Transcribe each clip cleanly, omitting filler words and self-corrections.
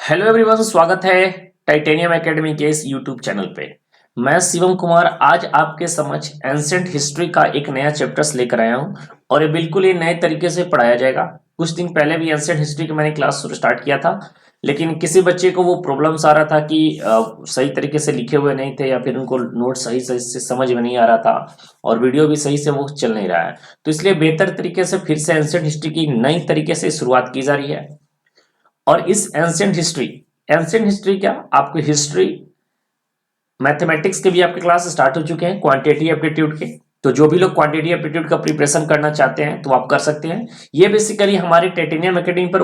Hello everyone, स्वागत है titanium academy के इस यूट्यूब चैनल पे। मैं शिवम कुमार आज आपके समक्ष एंशिएंट हिस्ट्री का एक नया चैप्टर्स लेकर आया हूं और ये बिल्कुल ही नए तरीके से पढ़ाया जाएगा। कुछ दिन पहले भी एंशिएंट हिस्ट्री की मैंने क्लास स्टार्ट किया था, लेकिन किसी बच्चे को वो प्रॉब्लम्स आ रहा था कि सही तरीके से लिखे हुए नहीं थे या फिर उनको नोट सही सही से समझ में नहीं आ रहा था और वीडियो भी सही से वो चल नहीं रहा है। तो इसलिए बेहतर तरीके से फिर से एंशिएंट हिस्ट्री की नई तरीके से शुरुआत की जा रही है। और इस एंशिएंट हिस्ट्री क्या, आपको हिस्ट्री मैथमेटिक्स के भी आपके क्लास स्टार्ट हो चुके हैं, क्वांटिटी एप्टीट्यूड के। तो जो भी लोग क्वांटिटी एप्टीट्यूड का प्रिपरेशन करना चाहते हैं तो आप कर सकते हैं। ये बेसिकली हमारे टाइटेनियम एकेडमी पर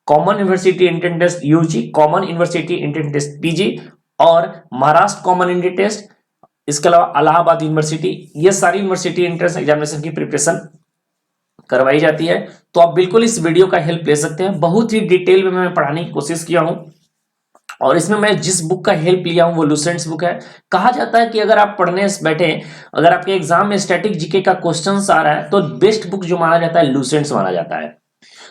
common university entrance test UG, common university entrance test PG और महाराष्ट्र कॉमन इंट्रेंस टेस्ट, इसके अलावा इलाहाबाद यूनिवर्सिटी, ये सारी यूनिवर्सिटी एंट्रेंस एग्जामिनेशन की प्रिपरेशन करवाई जाती है। तो आप बिल्कुल इस वीडियो का हेल्प ले सकते हैं। बहुत ही डिटेल में मैं पढ़ाने की कोशिश किया हूं और इसमें मैं जिस बुक का हेल्प लिया हूं वो लुसेंट्स बुक है। कहा जाता है कि अगर आप पढ़ने बैठे, अगर आपके एग्जाम में स्टैटिक जीके का क्वेश्चंस आ रहा है तो बेस्ट बुक जो माना जाता है लुसेंट्स माना जाता है।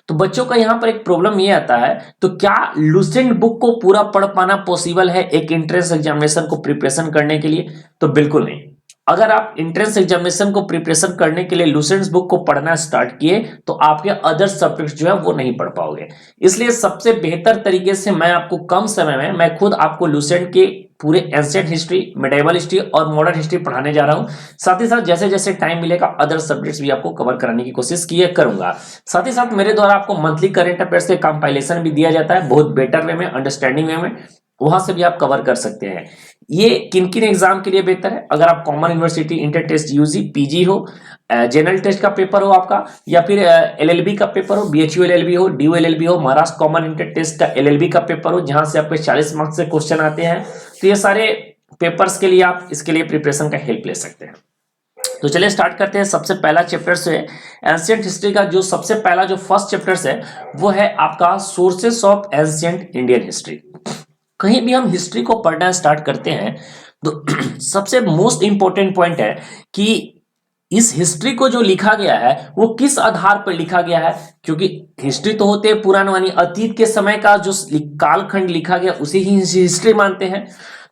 तो बच्चों का यहां पर एक प्रॉब्लम ये आता है, तो क्या लुसेंट बुक को पूरा पढ़ पाना पॉसिबल है एक एंट्रेंस एग्जामिनेशन को प्रिपरेशन करने के लिए? तो बिल्कुल नहीं। अगर आप एंट्रेंस एग्जामिनेशन को प्रिपरेशन करने के लिए लुसेंट्स बुक को पढ़ना स्टार्ट किए तो आपके अदर सब्जेक्ट जो है वो नहीं पढ़ पाओगे। इसलिए सबसे बेहतर तरीके से मैं आपको कम समय में मैं खुद आपको लुसेंट के पूरे एंशिएंट हिस्ट्री, मेडिवल हिस्ट्री और मॉडर्न हिस्ट्री पढ़ाने जा रहा हूं। साथ ही साथ जैसे जैसे टाइम मिलेगा अदर सब्जेक्ट्स भी आपको कवर कराने की कोशिश किए करूंगा। साथ ही साथ मेरे द्वारा आपको मंथली करंट अफेयर्स के कंपाइलेशन भी दिया जाता है, बहुत बेटर वे में, अंडरस्टैंडिंग वे में, वहां से भी आप कवर कर सकते हैं। ये किन किन एग्जाम के लिए बेहतर है? अगर आप common university inter test UG PG हो, जनरल टेस्ट का पेपर हो आपका, या फिर एलएलबी का पेपर हो, बीएचयू एलएलबी हो, डीयू एलएलबी हो, महाराष्ट्र कॉमन इंटर टेस्ट का एलएलबी का पेपर हो जहां से आपके 40 मार्क्स से क्वेश्चन आते हैं, तो ये सारे पेपर्स के लिए आप इसके लिए प्रिपरेशन का हेल्प ले सकते हैं। तो चलिए स्टार्ट करते हैं। सबसे पहला चैप्टर से एंशिएंट हिस्ट्री का जो सबसे पहला जो फर्स्ट चैप्टर है वो है आपका sources of ancient Indian history. कहीं भी हम हिस्ट्री को पढ़ना स्टार्ट करते हैं तो सबसे मोस्ट इंपॉर्टेंट पॉइंट है कि इस हिस्ट्री को जो लिखा गया है वो किस आधार पर लिखा गया है। क्योंकि हिस्ट्री तो होते हैं पुरानी, अतीत के समय का जो कालखंड लिखा गया उसे ही हिस्ट्री मानते हैं।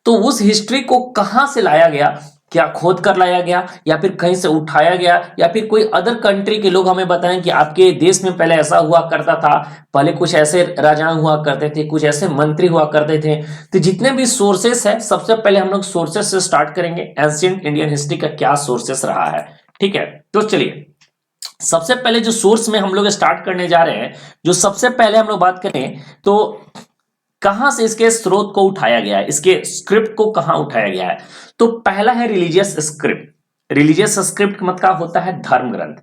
तो उस हिस्ट्री को कहां से लाया गया, क्या खोद कर लाया गया या फिर कहीं से उठाया गया, या फिर कोई अदर कंट्री के लोग हमें बताएं कि आपके देश में पहले ऐसा हुआ करता था, पहले कुछ ऐसे राजा हुआ करते थे, कुछ ऐसे मंत्री हुआ करते थे। तो जितने भी सोर्सेस है सबसे पहले हम लोग सोर्सेस से स्टार्ट करेंगे। एंशिएंट इंडियन हिस्ट्री का क्या सोर्सेस रहा है, ठीक है। तो चलिए सबसे पहले जो सोर्स में हम लोग स्टार्ट करने जा रहे हैं, जो सबसे पहले हम लोग बात करें तो कहां से इसके स्रोत को उठाया गया है, इसके स्क्रिप्ट को कहां उठाया गया है। तो पहला है रिलीजियस स्क्रिप्ट। रिलीजियस स्क्रिप्ट मतलब होता है धर्म ग्रंथ,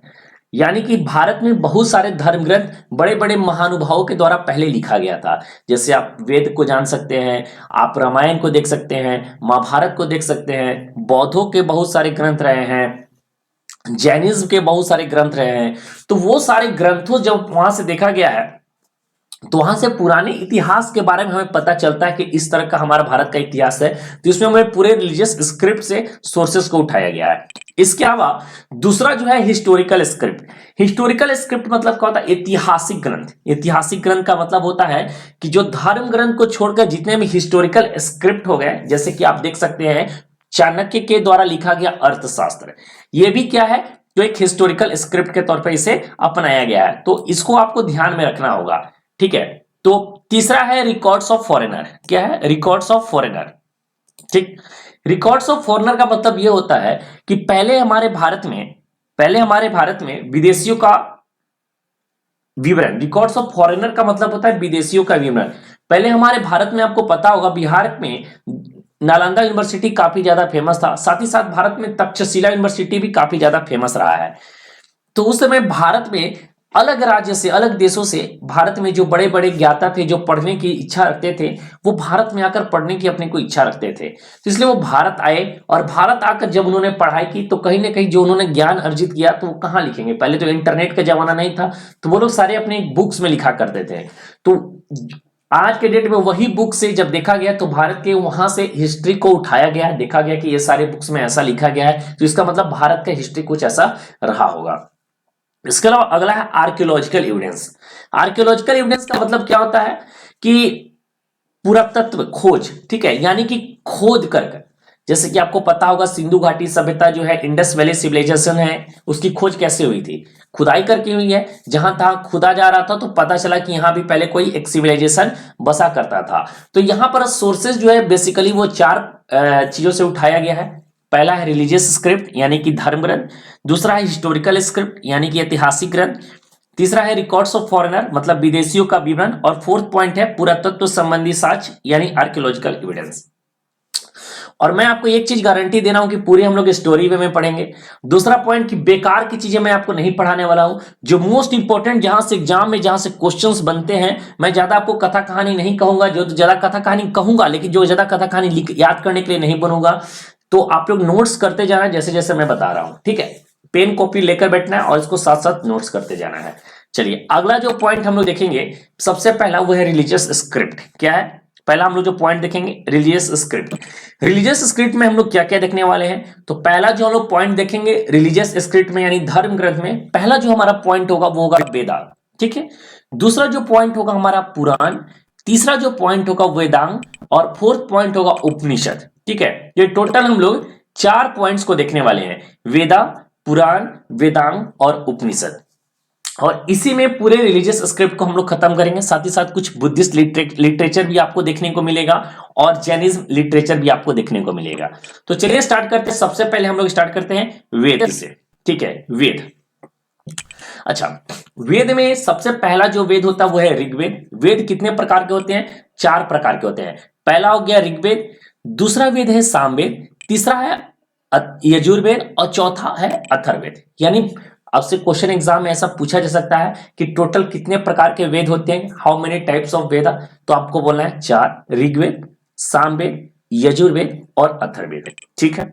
यानी कि भारत में बहुत सारे धर्म ग्रंथ बड़े बड़े महानुभावों के द्वारा पहले लिखा गया था। जैसे आप वेद को जान सकते हैं, आप रामायण को देख सकते हैं, महाभारत को देख सकते हैं, बौद्धों के बहुत सारे ग्रंथ रहे हैं, जैनिज्म के बहुत सारे ग्रंथ रहे हैं। तो वो सारे ग्रंथों जब वहां से देखा गया है तो वहां से पुराने इतिहास के बारे में हमें पता चलता है कि इस तरह का हमारा भारत का इतिहास है। तो इसमें हमें पूरे रिलीजियस स्क्रिप्ट से सोर्सेस को उठाया गया है। इसके अलावा दूसरा जो है हिस्टोरिकल स्क्रिप्ट। हिस्टोरिकल स्क्रिप्ट मतलब क्या होता है? ऐतिहासिक ग्रंथ। ऐतिहासिक ग्रंथ का मतलब होता है कि जो धर्म ग्रंथ को छोड़कर जितने भी हिस्टोरिकल स्क्रिप्ट हो गए, जैसे कि आप देख सकते हैं चाणक्य के द्वारा लिखा गया अर्थशास्त्र, ये भी क्या है, जो एक हिस्टोरिकल स्क्रिप्ट के तौर पर इसे अपनाया गया है। तो इसको आपको ध्यान में रखना होगा, ठीक है। तो तीसरा है रिकॉर्ड्स ऑफ फॉरेनर। क्या है? रिकॉर्ड्स ऑफ फॉरेनर, ठीक। रिकॉर्ड्स ऑफ फॉरेनर का मतलब यह होता है कि पहले हमारे भारत में विदेशियों का विवरण। रिकॉर्ड्स ऑफ फॉरेनर का मतलब होता है विदेशियों का विवरण। पहले हमारे भारत में आपको पता होगा बिहार में नालंदा यूनिवर्सिटी काफी ज्यादा फेमस था, साथ ही साथ भारत में तक्षशिला यूनिवर्सिटी भी काफी ज्यादा फेमस रहा है। तो उस समय भारत में अलग राज्य से, अलग देशों से भारत में जो बड़े बड़े ज्ञाता थे, जो पढ़ने की इच्छा रखते थे, वो भारत में आकर पढ़ने की अपने को इच्छा रखते थे। तो इसलिए वो भारत आए और भारत आकर जब उन्होंने पढ़ाई की तो कहीं ना कहीं जो उन्होंने ज्ञान अर्जित किया तो वो कहाँ लिखेंगे? पहले तो इंटरनेट का जमाना नहीं था, तो वो लोग सारे अपने बुक्स में लिखा करते थे। तो आज के डेट में वही बुक से जब देखा गया तो भारत के वहां से हिस्ट्री को उठाया गया, देखा गया कि ये सारे बुक्स में ऐसा लिखा गया है, तो इसका मतलब भारत का हिस्ट्री कुछ ऐसा रहा होगा। इसके अलावा अगला है आर्कियोलॉजिकल एविडेंस। आर्कियोलॉजिकल एविडेंस का मतलब क्या होता है कि पुरातत्व खोज, ठीक है, यानी कि खोद कर, जैसे कि आपको पता होगा सिंधु घाटी सभ्यता जो है, इंडस वैली सिविलाइजेशन है, उसकी खोज कैसे हुई थी? खुदाई करके हुई है। जहां तहां खुदा जा रहा था तो पता चला कि यहां भी पहले कोई एक सिविलाइजेशन बसा करता था। तो यहां पर सोर्सेज जो है बेसिकली वो चार चीजों से उठाया गया है। पहला है रिलीजियस स्क्रिप्ट यानी कि धर्म ग्रंथ, दूसरा है हिस्टोरिकल स्क्रिप्ट यानी कि ऐतिहासिक ग्रंथ, तीसरा है रिकॉर्ड्स ऑफ फॉरेनर मतलब विदेशियों का विवरण, और फोर्थ पॉइंट है पुरातत्व संबंधी साक्ष्य यानी आर्कियोलॉजिकल एविडेंस। और मैं आपको एक चीज गारंटी दे रहा हूं कि पूरी हम लोग स्टोरी वे में पढ़ेंगे। दूसरा पॉइंट कि बेकार की चीजें मैं आपको नहीं पढ़ाने वाला हूं, जो मोस्ट इंपॉर्टेंट जहां से एग्जाम में जहां से क्वेश्चंस बनते हैं, मैं ज्यादा आपको कथा कहानी नहीं कहूंगा, जो ज्यादा कथा कहानी कहूंगा लेकिन जो ज्यादा कथा कहानी याद करने के लिए नहीं बनूंगा। तो आप लोग नोट्स करते जाना जैसे जैसे मैं बता रहा हूं, ठीक है, पेन कॉपी लेकर बैठना है और इसको साथ साथ नोट्स करते जाना है। चलिए अगला जो पॉइंट हम लोग देखेंगे, सबसे पहला वो है रिलीजियस स्क्रिप्ट। क्या है पहला हम लोग जो पॉइंट देखेंगे? Religious script. रिलीजियस स्क्रिप्ट में हम लोग क्या क्या देखने वाले हैं? तो पहला जो हम लोग पॉइंट देखेंगे रिलीजियस स्क्रिप्ट में यानी धर्म ग्रंथ में, पहला जो हमारा पॉइंट होगा वो होगा वेदा, ठीक है। दूसरा जो पॉइंट होगा हमारा पुराण, तीसरा जो पॉइंट होगा वेदांग, और फोर्थ पॉइंट होगा उपनिषद, ठीक है। ये टोटल हम लोग 4 पॉइंट्स को देखने वाले हैं, वेदा, पुराण, वेदांग और उपनिषद। और इसी में पूरे रिलीजियस स्क्रिप्ट को हम लोग खत्म करेंगे। साथ ही साथ कुछ बुद्धिस्ट लिटरेचर भी आपको देखने को मिलेगा और जैनिज्म लिटरेचर भी आपको देखने को मिलेगा। तो चलिए स्टार्ट करते हैं। सबसे पहले हम लोग स्टार्ट करते हैं वेद से, ठीक है, वेद। अच्छा, वेद में सबसे पहला जो वेद होता है वो है ऋग्वेद। वेद कितने प्रकार के होते हैं? 4 प्रकार के होते हैं। पहला हो गया ऋग्वेद, दूसरा वेद है सामवेद, तीसरा है यजुर्वेद और चौथा है अथर्ववेद। यानी आपसे क्वेश्चन एग्जाम में ऐसा पूछा जा सकता है कि टोटल कितने प्रकार के वेद होते हैं, हाउ मेनी टाइप्स ऑफ वेद, तो आपको बोलना है 4, ऋग्वेद, सामवेद, यजुर्वेद और अथर्ववेद, ठीक है।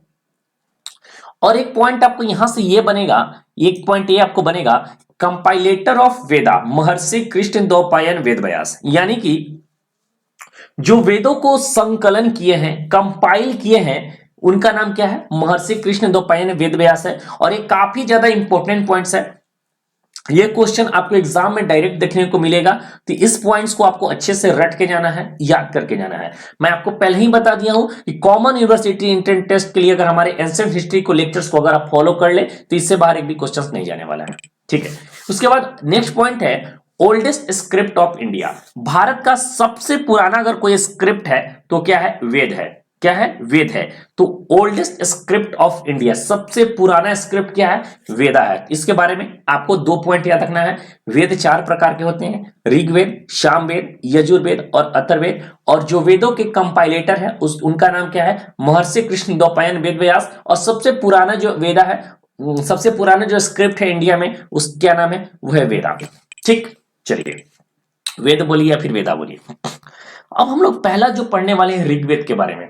और एक पॉइंट आपको यहां से ये बनेगा, एक पॉइंट ये आपको बनेगा, कंपाइलेटर ऑफ वेदा महर्षि कृष्णद्वैपायन वेदव्यास। यानी कि जो वेदों को संकलन किए हैं, कंपाइल किए हैं, उनका नाम क्या है? महर्षि कृष्णद्वैपायन वेदव्यास है। और ये काफी ज्यादा इंपॉर्टेंट पॉइंट्स है, ये क्वेश्चन आपको एग्जाम में डायरेक्ट देखने को मिलेगा। तो इस पॉइंट्स को आपको अच्छे से रट के जाना है, याद करके जाना है। मैं आपको पहले ही बता दिया हूं कि कॉमन यूनिवर्सिटी एंट्रेंस टेस्ट के लिए अगर हमारे एंशिएंट हिस्ट्री को लेक्चर्स को अगर आप फॉलो कर ले तो इससे बाहर एक भी क्वेश्चन नहीं जाने वाला है, ठीक है। उसके बाद नेक्स्ट पॉइंट है oldest script of India. Bharat का सबसे पुराना अगर कोई स्क्रिप्ट है तो क्या है? वेद है। क्या है? वेद है। तो ओल्डेस्ट स्क्रिप्ट ऑफ इंडिया, सबसे पुराना स्क्रिप्ट क्या है? वेदा है। इसके बारे में आपको 2 पॉइंट याद रखना है। वेद 4 प्रकार के होते हैं, ऋग्वेद, सामवेद, यजुर्वेद और अथर्ववेद। और जो वेदों के कंपाइलेटर है उनका नाम क्या है? महर्षि कृष्णद्वैपायन वेदव्यास। और सबसे पुराना जो वेदा है, सबसे पुराना जो स्क्रिप्ट है इंडिया में, उस क्या नाम है? वो है वेदा, ठीक। चलिए वेद बोलिए या फिर वेदा बोलिए। अब हम लोग पहला जो पढ़ने वाले हैं ऋग्वेद के बारे में,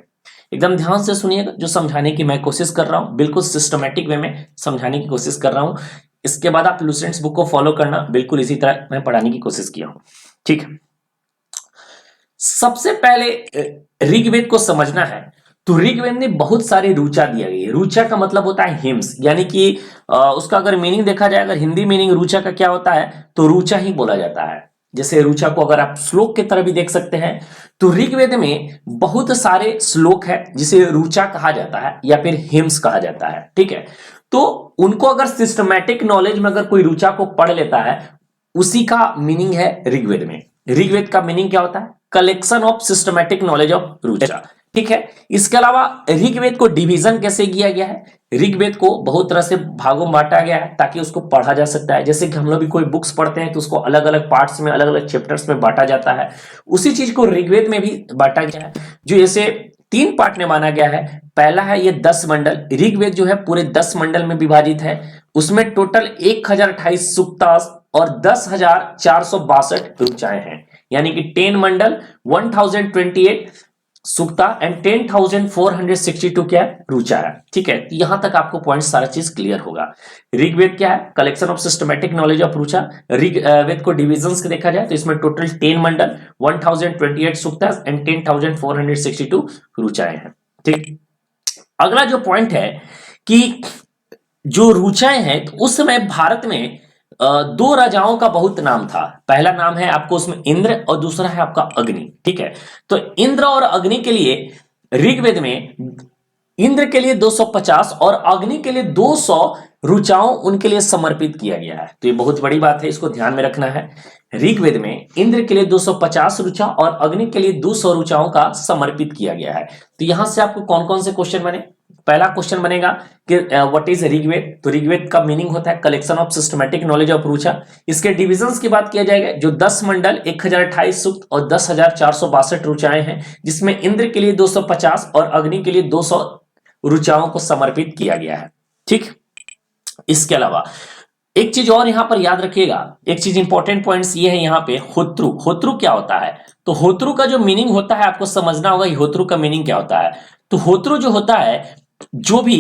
एकदम ध्यान से सुनिएगा। जो समझाने की मैं कोशिश कर रहा हूं बिल्कुल सिस्टमेटिक वे में समझाने की कोशिश कर रहा हूं। इसके बाद आप लुसेंट्स बुक को फॉलो करना, बिल्कुल इसी तरह मैं पढ़ाने की कोशिश किया हूं, ठीक है। सबसे पहले ऋग्वेद को समझना है तो ऋग्वेद में बहुत सारी रुचा दिया गई है। रुचा का मतलब होता है हिम्स, यानी कि उसका अगर मीनिंग देखा जाए, अगर हिंदी मीनिंग रुचा का क्या होता है तो रुचा ही बोला जाता है। जैसे रुचा को अगर आप श्लोक की तरह भी देख सकते हैं, तो ऋग्वेद में बहुत सारे श्लोक है जिसे रुचा कहा जाता है या फिर हिम्स कहा जाता है, ठीक है। तो उनको अगर सिस्टमैटिक नॉलेज में अगर कोई रुचा को पढ़ लेता है, उसी का मीनिंग है ऋग्वेद में। ऋग्वेद का मीनिंग क्या होता है? Collection of systematic knowledge of Rucha, ठीक है। इसके अलावा ऋग्वेद को डिवीजन कैसे किया गया है? ऋग्वेद को बहुत तरह से भागों में बांटा गया है ताकि उसको पढ़ा जा सकता है। जैसे कि हम लोग भी कोई बुक्स पढ़ते हैं तो उसको अलग अलग पार्ट्स में, अलग अलग चैप्टर्स में बांटा जाता है, उसी चीज को ऋग्वेद में भी बांटा गया है, जो जैसे 3 पार्ट में माना गया है। पहला है ये 10 मंडल। ऋग्वेद जो है पूरे 10 मंडल में विभाजित है। उसमें टोटल 1028 सूक्ता और 10,462 रुचाएं हैं, यानी कि 10 मंडल, 1028 सूक्ता एंड 10,462 क्या है? रुचा है, ठीक है। यहां तक आपको पॉइंट सारा चीज क्लियर होगा। ऋग्वेद क्या है? Collection of systematic knowledge of richa. Rigveda को डिविजन्स के देखा जाए तो इसमें टोटल 10 मंडल, 1028 सूक्ता एंड 10,462 रुचाएं हैं, ठीक। अगला जो पॉइंट है कि जो रुचाएं हैं तो उस समय भारत में दो राजाओं का बहुत नाम था। पहला नाम है आपको उसमें इंद्र और दूसरा है आपका अग्नि। ठीक है, तो इंद्र और अग्नि के लिए ऋग्वेद में इंद्र के लिए 250 और अग्नि के लिए 200 ऋचाओं उनके लिए समर्पित किया गया है। तो ये बहुत बड़ी बात है, इसको ध्यान में रखना है। ऋग्वेद में इंद्र के लिए 250 ऋचा और अग्नि के लिए 200 ऋचाओं का समर्पित किया गया है। तो यहां से आपको कौन कौन से क्वेश्चन बने? पहला क्वेश्चन बनेगा कि व्हाट इज ऋग्वेद। तो ऋग्वेद का मीनिंग होता है collection of systematic knowledge of Richa. इसके डिविजन्स की बात किया जाएगा, जो 10 मंडल, 1028 सूक्त और 10,462 ऋचाएं हैं, जिसमें इंद्र के लिए 250 और अग्नि के लिए 200 ऋचाओं को समर्पित किया गया है। ठीक, इसके अलावा एक चीज और यहां पर याद रखिएगा, एक चीज इंपॉर्टेंट पॉइंट्स ये है यहाँ पे, होत्रु। होत्रु क्या होता है? तो होत्रु का जो मीनिंग होता है आपको समझना होगा, होत्रु का मीनिंग क्या होता है। तो होत्रु जो होता है, जो भी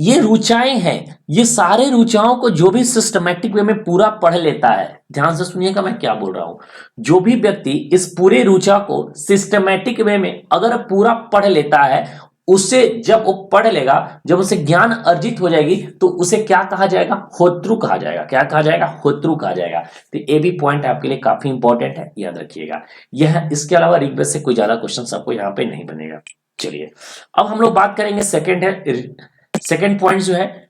ये ऋचाएं हैं, ये सारे ऋचाओं को जो भी सिस्टमैटिक वे में पूरा पढ़ लेता है, ध्यान से सुनिएगा मैं क्या बोल रहा हूं, जो भी व्यक्ति इस पूरे ऋचा को सिस्टमैटिक वे में अगर पूरा पढ़ लेता है, उसे जब वो पढ़ लेगा, जब उसे ज्ञान अर्जित हो जाएगी, तो उसे क्या कहा जाएगा? होत्रु कहा जाएगा। क्या कहा जाएगा? होत्रु कहा जाएगा। तो ये भी पॉइंट आपके लिए काफी इंपॉर्टेंट है, याद रखिएगा। यह इसके अलावा ऋग्वेद से कोई ज्यादा क्वेश्चन आपको यहाँ पे नहीं बनेगा। चलिए अब हम लोग बात करेंगे, सेकेंड पॉइंट जो है,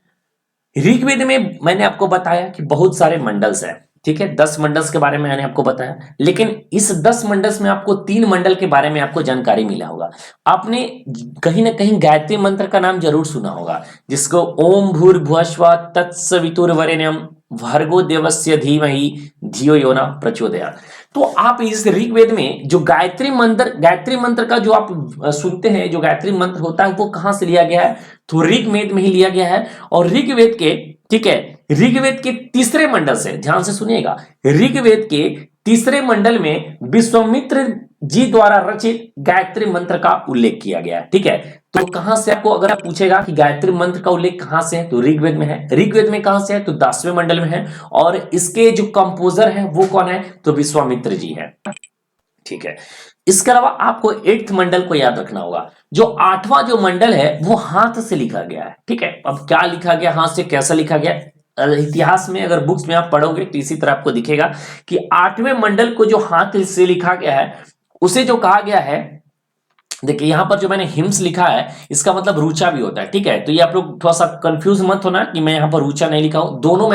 ऋग्वेद में मैंने आपको बताया कि बहुत सारे मंडल्स हैं। ठीक है, 10 मंडल्स के बारे में मैंने आपको बताया, लेकिन इस 10 मंडल्स में आपको 3 मंडल के बारे में आपको जानकारी मिला होगा। आपने कहीं ना कहीं गायत्री मंत्र का नाम जरूर सुना होगा, जिसको ओम भूर्भुवस्सुः तत्सवितुर्वरेण्यं भर्गो देवस्य धीमहि धियो यो न प्रचोदयात्। तो आप इस ऋग्वेद में जो गायत्री मंत्र का जो आप सुनते हैं, जो गायत्री मंत्र होता है, वो कहां से लिया गया है? तो ऋग्वेद में ही लिया गया है। और ऋग्वेद के, ठीक है, ऋग्वेद के तीसरे मंडल से, ध्यान से सुनिएगा, ऋग्वेद के तीसरे मंडल में विश्वामित्र जी द्वारा रचित गायत्री मंत्र का उल्लेख किया गया है। ठीक है, तो कहां से आपको अगर आप पूछेगा कि गायत्री मंत्र का उल्लेख कहां से है, तो ऋग्वेद में है। ऋग्वेद में कहां से है? तो 10वें मंडल में है। और इसके जो कंपोजर है वो कौन है? तो विश्वामित्र जी है। ठीक है, इसके अलावा आपको 8th मंडल को याद रखना होगा। जो 8वां जो मंडल है वो हाथ से लिखा गया है। ठीक है, अब क्या लिखा गया, हाथ से कैसा लिखा गया, इतिहास में अगर बुक्स में आप पढ़ोगे तो इसी तरह आपको दिखेगा कि 8वें मंडल को जो हाथ से लिखा गया है, उसे जो कहा गया है, देखिए यहां पर जो मैंने हिम्स लिखा है, इसका मतलब रुचा भी होता है। ठीक है, तो ये आप लोग थोड़ा सा कंफ्यूज मत होना कि मैं यहां पर रुचा नहीं लिखा हूं, दोनों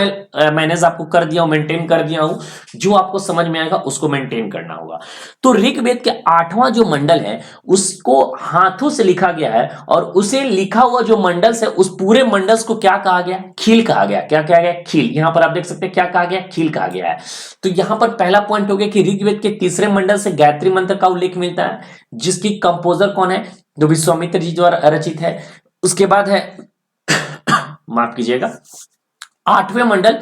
मैनेज आपको कर दिया हूं, मेंटेन कर दिया हूं। जो आपको समझ में आएगा उसको मेंटेन करना होगा। तो ऋग्वेद के 8वां जो मंडल है उसको हाथों से लिखा गया है, और उसे लिखा हुआ जो मंडल है, उस पूरे मंडल को क्या कहा गया? खील कहा गया। क्या कहा गया? खील। यहां पर आप देख सकते हैं क्या कहा गया? खील कहा गया है। तो यहां पर पहला पॉइंट हो गया कि ऋग्वेद के तीसरे मंडल से गायत्री मंत्र का उल्लेख मिलता है, जिसकी कंपोजर कौन है? जो विश्वामित्र जी द्वारा रचित है। उसके बाद है माफ कीजिएगा, 8वें मंडल,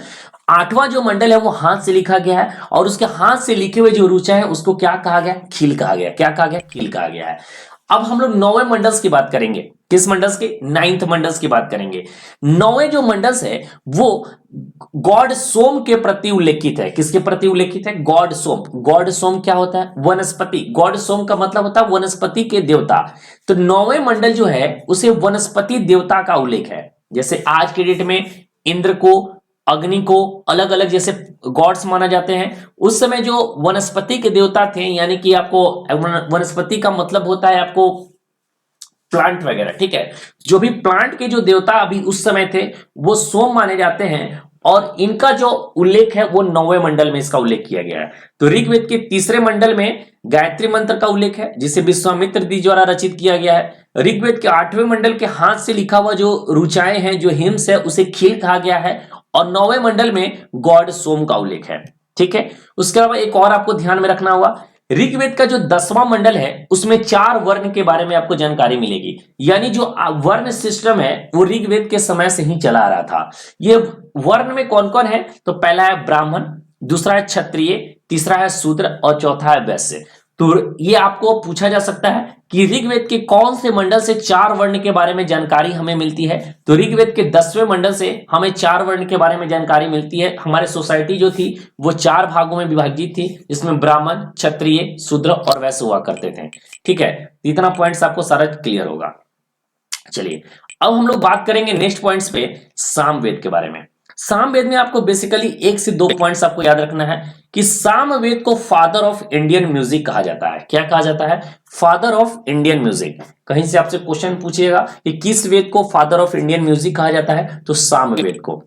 8वां जो मंडल है वो हाथ से लिखा गया है, और उसके हाथ से लिखे हुए जो रुचा है उसको क्या कहा गया? खील कहा गया। क्या कहा गया? खील कहा गया है। अब हम लोग 9वें मंडल्स की बात करेंगे। किस मंडल्स के? 9th मंडल्स की बात करेंगे। 9वें जो मंडल्स है वो गॉड सोम के प्रति उल्लेखित है। किसके प्रति उल्लेखित है? गॉड सोम। गॉड सोम क्या होता है? वनस्पति। गॉड सोम का मतलब होता है वनस्पति के देवता। तो 9वें मंडल जो है उसे वनस्पति देवता का उल्लेख है। जैसे आज के डेट में इंद्र को, अग्नि को अलग अलग जैसे गॉड्स माना जाते हैं, उस समय जो वनस्पति के देवता थे, यानी कि आपको वनस्पति का मतलब होता है आपको प्लांट वगैरह। ठीक है, जो भी प्लांट के जो देवता अभी उस समय थे वो सोम माने जाते हैं, और इनका जो उल्लेख है वो 9वें मंडल में इसका उल्लेख किया गया है। तो ऋग्वेद के तीसरे मंडल में गायत्री मंत्र का उल्लेख है, जिसे विश्वामित्र जी द्वारा रचित किया गया है। ऋग्वेद के 8वें मंडल के हाथ से लिखा हुआ जो रुचाएं हैं, जो हिम्स है, उसे खील कहा गया है, और 9वें मंडल में गॉड सोम का उल्लेख है। ठीक है, उसके अलावा एक और आपको ध्यान में रखना होगा, ऋग्वेद का जो 10वां मंडल है उसमें 4 वर्ण के बारे में आपको जानकारी मिलेगी। यानी जो वर्ण सिस्टम है वो ऋग्वेद के समय से ही चला आ रहा था। ये वर्ण में कौन कौन है? तो पहला है ब्राह्मण, दूसरा है क्षत्रिय, तीसरा है शूद्र, और चौथा है वैश्य। तो ये आपको पूछा जा सकता है कि ऋग्वेद के कौन से मंडल से 4 वर्ण के बारे में जानकारी हमें मिलती है? तो ऋग्वेद के 10वें मंडल से हमें 4 वर्ण के बारे में जानकारी मिलती है। हमारे सोसाइटी जो थी वो 4 भागों में विभाजित थी, इसमें ब्राह्मण, क्षत्रिय, शूद्र और वैश्य हुआ करते थे। ठीक है, इतना पॉइंट्स आपको सारा क्लियर होगा। चलिए अब हम लोग बात करेंगे नेक्स्ट पॉइंट्स पे सामवेद के बारे में। सामवेद में आपको बेसिकली 1 से 2 पॉइंट्स आपको याद रखना है कि सामवेद को फादर ऑफ इंडियन म्यूजिक कहा जाता है। क्या कहा जाता है? Father of Indian music. कहीं से आपसे क्वेश्चन पूछिएगा कि किस वेद को फादर ऑफ इंडियन म्यूजिक कहा जाता है, तो सामवेद को।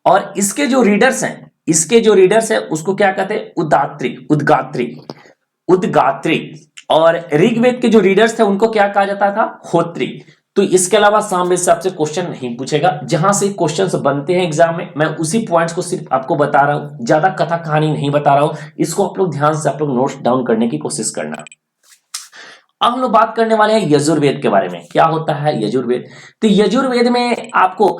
और इसके जो रीडर्स हैं उसको क्या कहते हैं? उद्गात्री। और ऋग्वेद के जो रीडर्स थे उनको क्या कहा जाता था? होत्री। तो इसके अलावा सामवेद से आपसे क्वेश्चन नहीं पूछेगा। जहां से क्वेश्चंस बनते हैं एग्जाम में, मैं उसी पॉइंट्स को सिर्फ आपको बता रहा हूं, ज्यादा कथा कहानी नहीं बता रहा हूं। इसको आप लोग ध्यान से आप लोग नोट्स डाउन करने की कोशिश करना। अब हम लोग बात करने वाले हैं यजुर्वेद के बारे में। क्या होता है यजुर्वेद? तो यजुर्वेद में आपको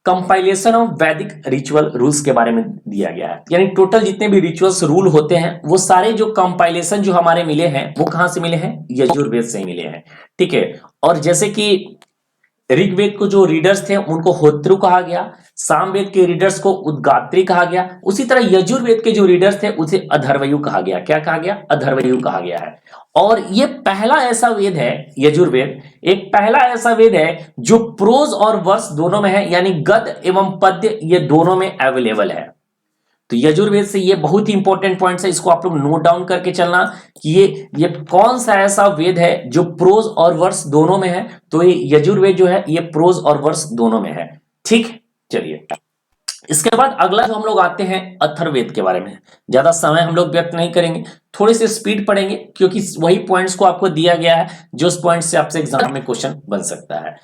कंपाइलेशन ऑफ वैदिक रिचुअल रूल्स के बारे में दिया गया है। यानी टोटल जितने भी रिचुअल्स रूल होते हैं वो सारे जो कंपाइलेशन जो हमारे मिले हैं वो कहां से मिले हैं? यजुर्वेद से ही मिले हैं। ठीक है। और जैसे कि ऋग्वेद को जो रीडर्स थे उनको होत्रु कहा गया, सामवेद के रीडर्स को उद्गात्री कहा गया, उसी तरह यजुर्वेद के जो रीडर्स थे उसे अथर्वयु कहा गया। क्या कहा गया? अथर्वयु कहा गया है। और ये पहला ऐसा वेद है, यजुर्वेद एक पहला ऐसा वेद है जो प्रोज और वर्स दोनों में है, यानी गद्य एवं पद्य ये दोनों में अवेलेबल है। तो यजुर्वेद से ये बहुत ही इंपॉर्टेंट पॉइंट्स है, इसको आप लोग नोट डाउन करके चलना कि ये कौन सा ऐसा वेद है जो प्रोज और वर्स दोनों में है। तो ये यजुर्वेद जो है ये प्रोज और वर्स दोनों में है। ठीक, चलिए इसके बाद अगला जो हम लोग आते हैं अथर्ववेद के बारे में। ज्यादा समय हम लोग व्यक्त नहीं करेंगे, थोड़ी सी स्पीड पढ़ेंगे क्योंकि वही पॉइंट्स को आपको दिया गया है जो उस पॉइंट से आपसे एग्जाम में क्वेश्चन बन सकता है।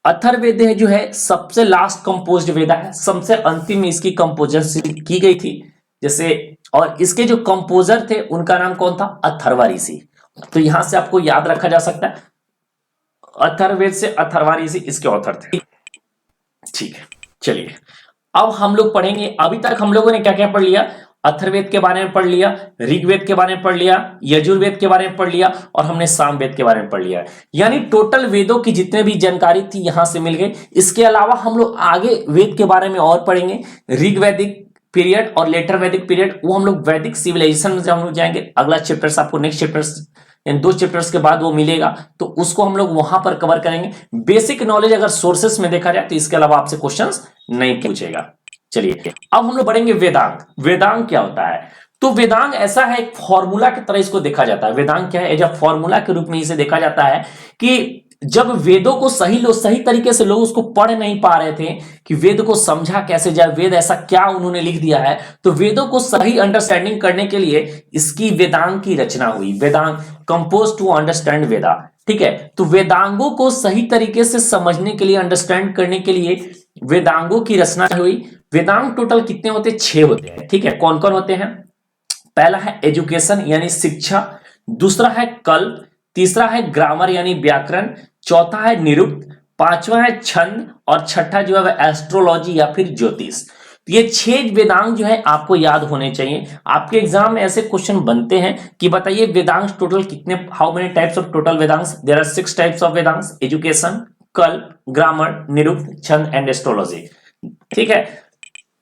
अथर्ववेद जो है सबसे लास्ट कंपोज्ड वेद है, सबसे अंतिम में इसकी कंपोजिशन की गई थी। जैसे और इसके जो कंपोजर थे उनका नाम कौन था? अथर्वा ऋषि। तो यहां से आपको याद रखा जा सकता है अथर्ववेद से अथर्वा ऋषि इसके ऑथर थे। ठीक है, चलिए अब हम लोग पढ़ेंगे। अभी तक हम लोगों ने क्या क्या पढ़ लिया? अथर्ववेद के बारे में पढ़ लिया, ऋग्वेद के बारे में पढ़ लिया, यजुर्वेद के बारे में पढ़ लिया और हमने सामवेद के बारे में पढ़ लिया। यानी टोटल वेदों की जितने भी जानकारी थी यहां से मिल गई। इसके अलावा हम लोग आगे वेद के बारे में और पढ़ेंगे, ऋग्वैदिक पीरियड और लेटर वैदिक पीरियड, वो हम लोग वैदिक सिविलाइजेशन में हम लोग जाएंगे। अगला चैप्टर्स आपको नेक्स्ट चैप्टर्स इन 2 चैप्टर्स के बाद वो मिलेगा, तो उसको हम लोग वहां पर कवर करेंगे। बेसिक नॉलेज अगर सोर्सेस में देखा जाए तो इसके अलावा आपसे क्वेश्चंस नहीं पूछेगा। चलिए अब हम लोग बढ़ेंगे वेदांग। वेदांग क्या होता है? तो वेदांग ऐसा है, एक फॉर्मूला की तरह इसको देखा जाता है। वेदांग क्या है? एज अ फॉर्मूला के रूप में इसे देखा जाता है कि जब वेदों को सही तरीके से लोग उसको पढ़ नहीं पा रहे थे कि वेद को समझा कैसे जाए, वेद ऐसा क्या उन्होंने लिख दिया है, तो वेदों को सही अंडरस्टैंडिंग करने के लिए इसकी वेदांग की रचना हुई। वेदांग कंपोज टू अंडरस्टैंड वेदा। ठीक है, तो वेदांगों को सही तरीके से समझने के लिए, अंडरस्टैंड करने के लिए वेदांगों की रचना हुई। वेदांग टोटल कितने होते हैं? 6 होते हैं। ठीक है, कौन कौन होते हैं? पहला है एजुकेशन यानी शिक्षा, दूसरा है कल्प, तीसरा है ग्रामर यानी व्याकरण, चौथा है निरुक्त, पांचवा है छंद और छठा जो है एस्ट्रोलॉजी या फिर ज्योतिष। ये 6 वेदांग जो है आपको याद होने चाहिए। आपके एग्जाम में ऐसे क्वेश्चन बनते हैं कि बताइए वेदांग टोटल कितने, how many types of total Vedangs? There are 6 types of Vedangs, education, Kalpa, grammar, Nirukta, Chhanda and astrology. ठीक है,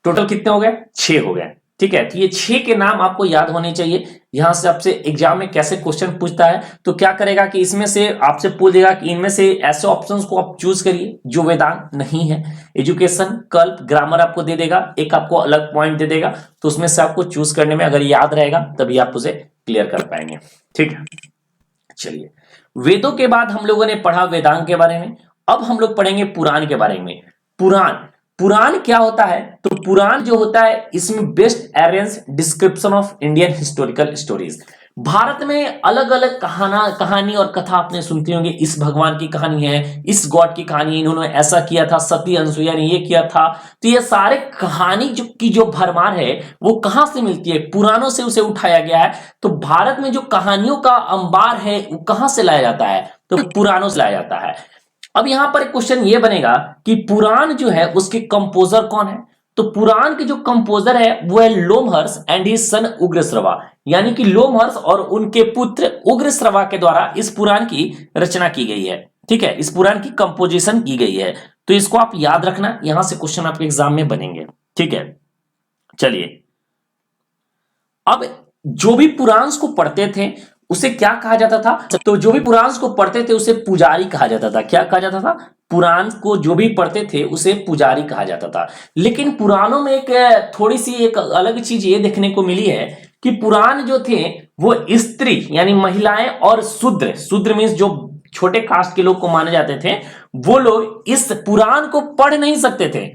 टोटल कितने हो गए? 6 हो गए। ठीक है, तो ये 6 के नाम आपको याद होने चाहिए। यहां से आपसे एग्जाम में कैसे क्वेश्चन पूछता है तो क्या करेगा कि इसमें से आपसे पूछ देगा कि इनमें से ऐसे ऑप्शंस को आप चूज करिए जो वेदांग नहीं है। एजुकेशन, कल्प, ग्रामर आपको दे देगा, एक आपको अलग पॉइंट दे देगा, तो उसमें से आपको चूज करने में अगर याद रहेगा तभी आप उसे क्लियर कर पाएंगे। ठीक है, चलिए वेदों के बाद हम लोगों ने पढ़ा वेदांग के बारे में। अब हम लोग पढ़ेंगे पुराण के बारे में। पुराण क्या होता है? तो पुराण जो होता है इसमें best arrange description of Indian historical stories. Bharat में अलग अलग कहानी और कथा आपने सुनती होंगे। इस भगवान की कहानी है, इस गॉड की कहानी है, इन्होंने ऐसा किया था, सती अनसुईया ने ये किया था। तो ये सारे कहानी की जो भरमार है वो कहां से मिलती है? पुराणों से उसे उठाया गया है। तो भारत में जो कहानियों का अंबार है वो कहां से लाया जाता है? तो पुराणों से लाया जाता है। अब यहां पर एक क्वेश्चन ये बनेगा कि पुराण जो है उसके कंपोजर कौन है? तो पुराण के जो कंपोजर है वो है Lomaharsha and his son Ugrashrava. यानी कि लोमहर्ष और उनके पुत्र उग्रश्रवा के द्वारा इस पुराण की रचना की गई है। ठीक है, इस पुराण की कंपोजिशन की गई है। तो इसको आप याद रखना, यहां से क्वेश्चन आपके एग्जाम में बनेंगे। ठीक है, चलिए अब जो भी पुराण को पढ़ते थे उसे क्या कहा जाता था? तो जो भी पुराण को पढ़ते थे उसे पुजारी कहा जाता था। क्या कहा जाता था? पुराण को जो भी पढ़ते थे उसे पुजारी कहा जाता था। लेकिन पुराणों में एक थोड़ी सी एक अलग चीज ये देखने को मिली है कि पुराण जो थे वो स्त्री यानी महिलाएं और शूद्र, शूद्र मीन्स जो छोटे कास्ट के लोग को माने जाते थे, वो लोग इस पुराण को पढ़ नहीं सकते थे।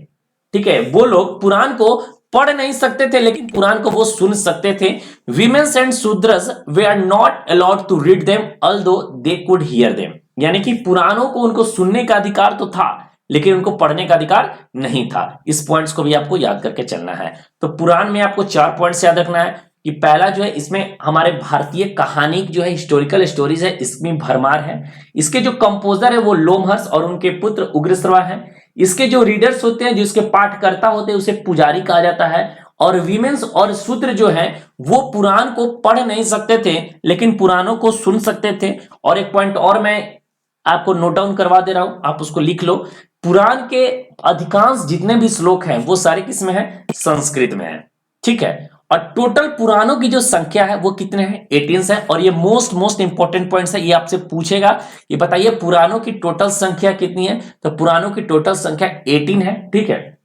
ठीक है, वो लोग पुराण को पढ़ नहीं सकते थे लेकिन पुराण को वो सुन सकते थे। Women's and Shudras they are not allowed to read them although they could hear them, यानी कि पुराणों को उनको सुनने का अधिकार तो था लेकिन उनको पढ़ने का अधिकार नहीं था। इस पॉइंट्स को भी आपको याद करके चलना है। तो पुराण में आपको 4 पॉइंट्स याद रखना है कि पहला जो है, इसमें हमारे भारतीय कहानी जो है हिस्टोरिकल स्टोरीज है, इसमें भरमार है। इसके जो कंपोजर है वो लोमहर्ष और उनके पुत्र उग्रश्रवा है। इसके जो रीडर्स होते हैं, जो इसके पाठकर्ता होते हैं, उसे पुजारी कहा जाता है। और वीमेंस और शूद्र जो है वो पुराण को पढ़ नहीं सकते थे लेकिन पुराणों को सुन सकते थे। और एक पॉइंट और मैं आपको नोट डाउन करवा दे रहा हूं, आप उसको लिख लो। पुराण के अधिकांश जितने भी श्लोक हैं वो सारे किस में है? संस्कृत में है। ठीक है, और टोटल पुराणों की जो संख्या है वो कितने हैं? 18 है। और ये मोस्ट इंपॉर्टेंट पॉइंट्स है, ये आपसे पूछेगा कि बताइए पुराणों की टोटल संख्या कितनी है? तो पुराणों की टोटल संख्या 18 है। ठीक है,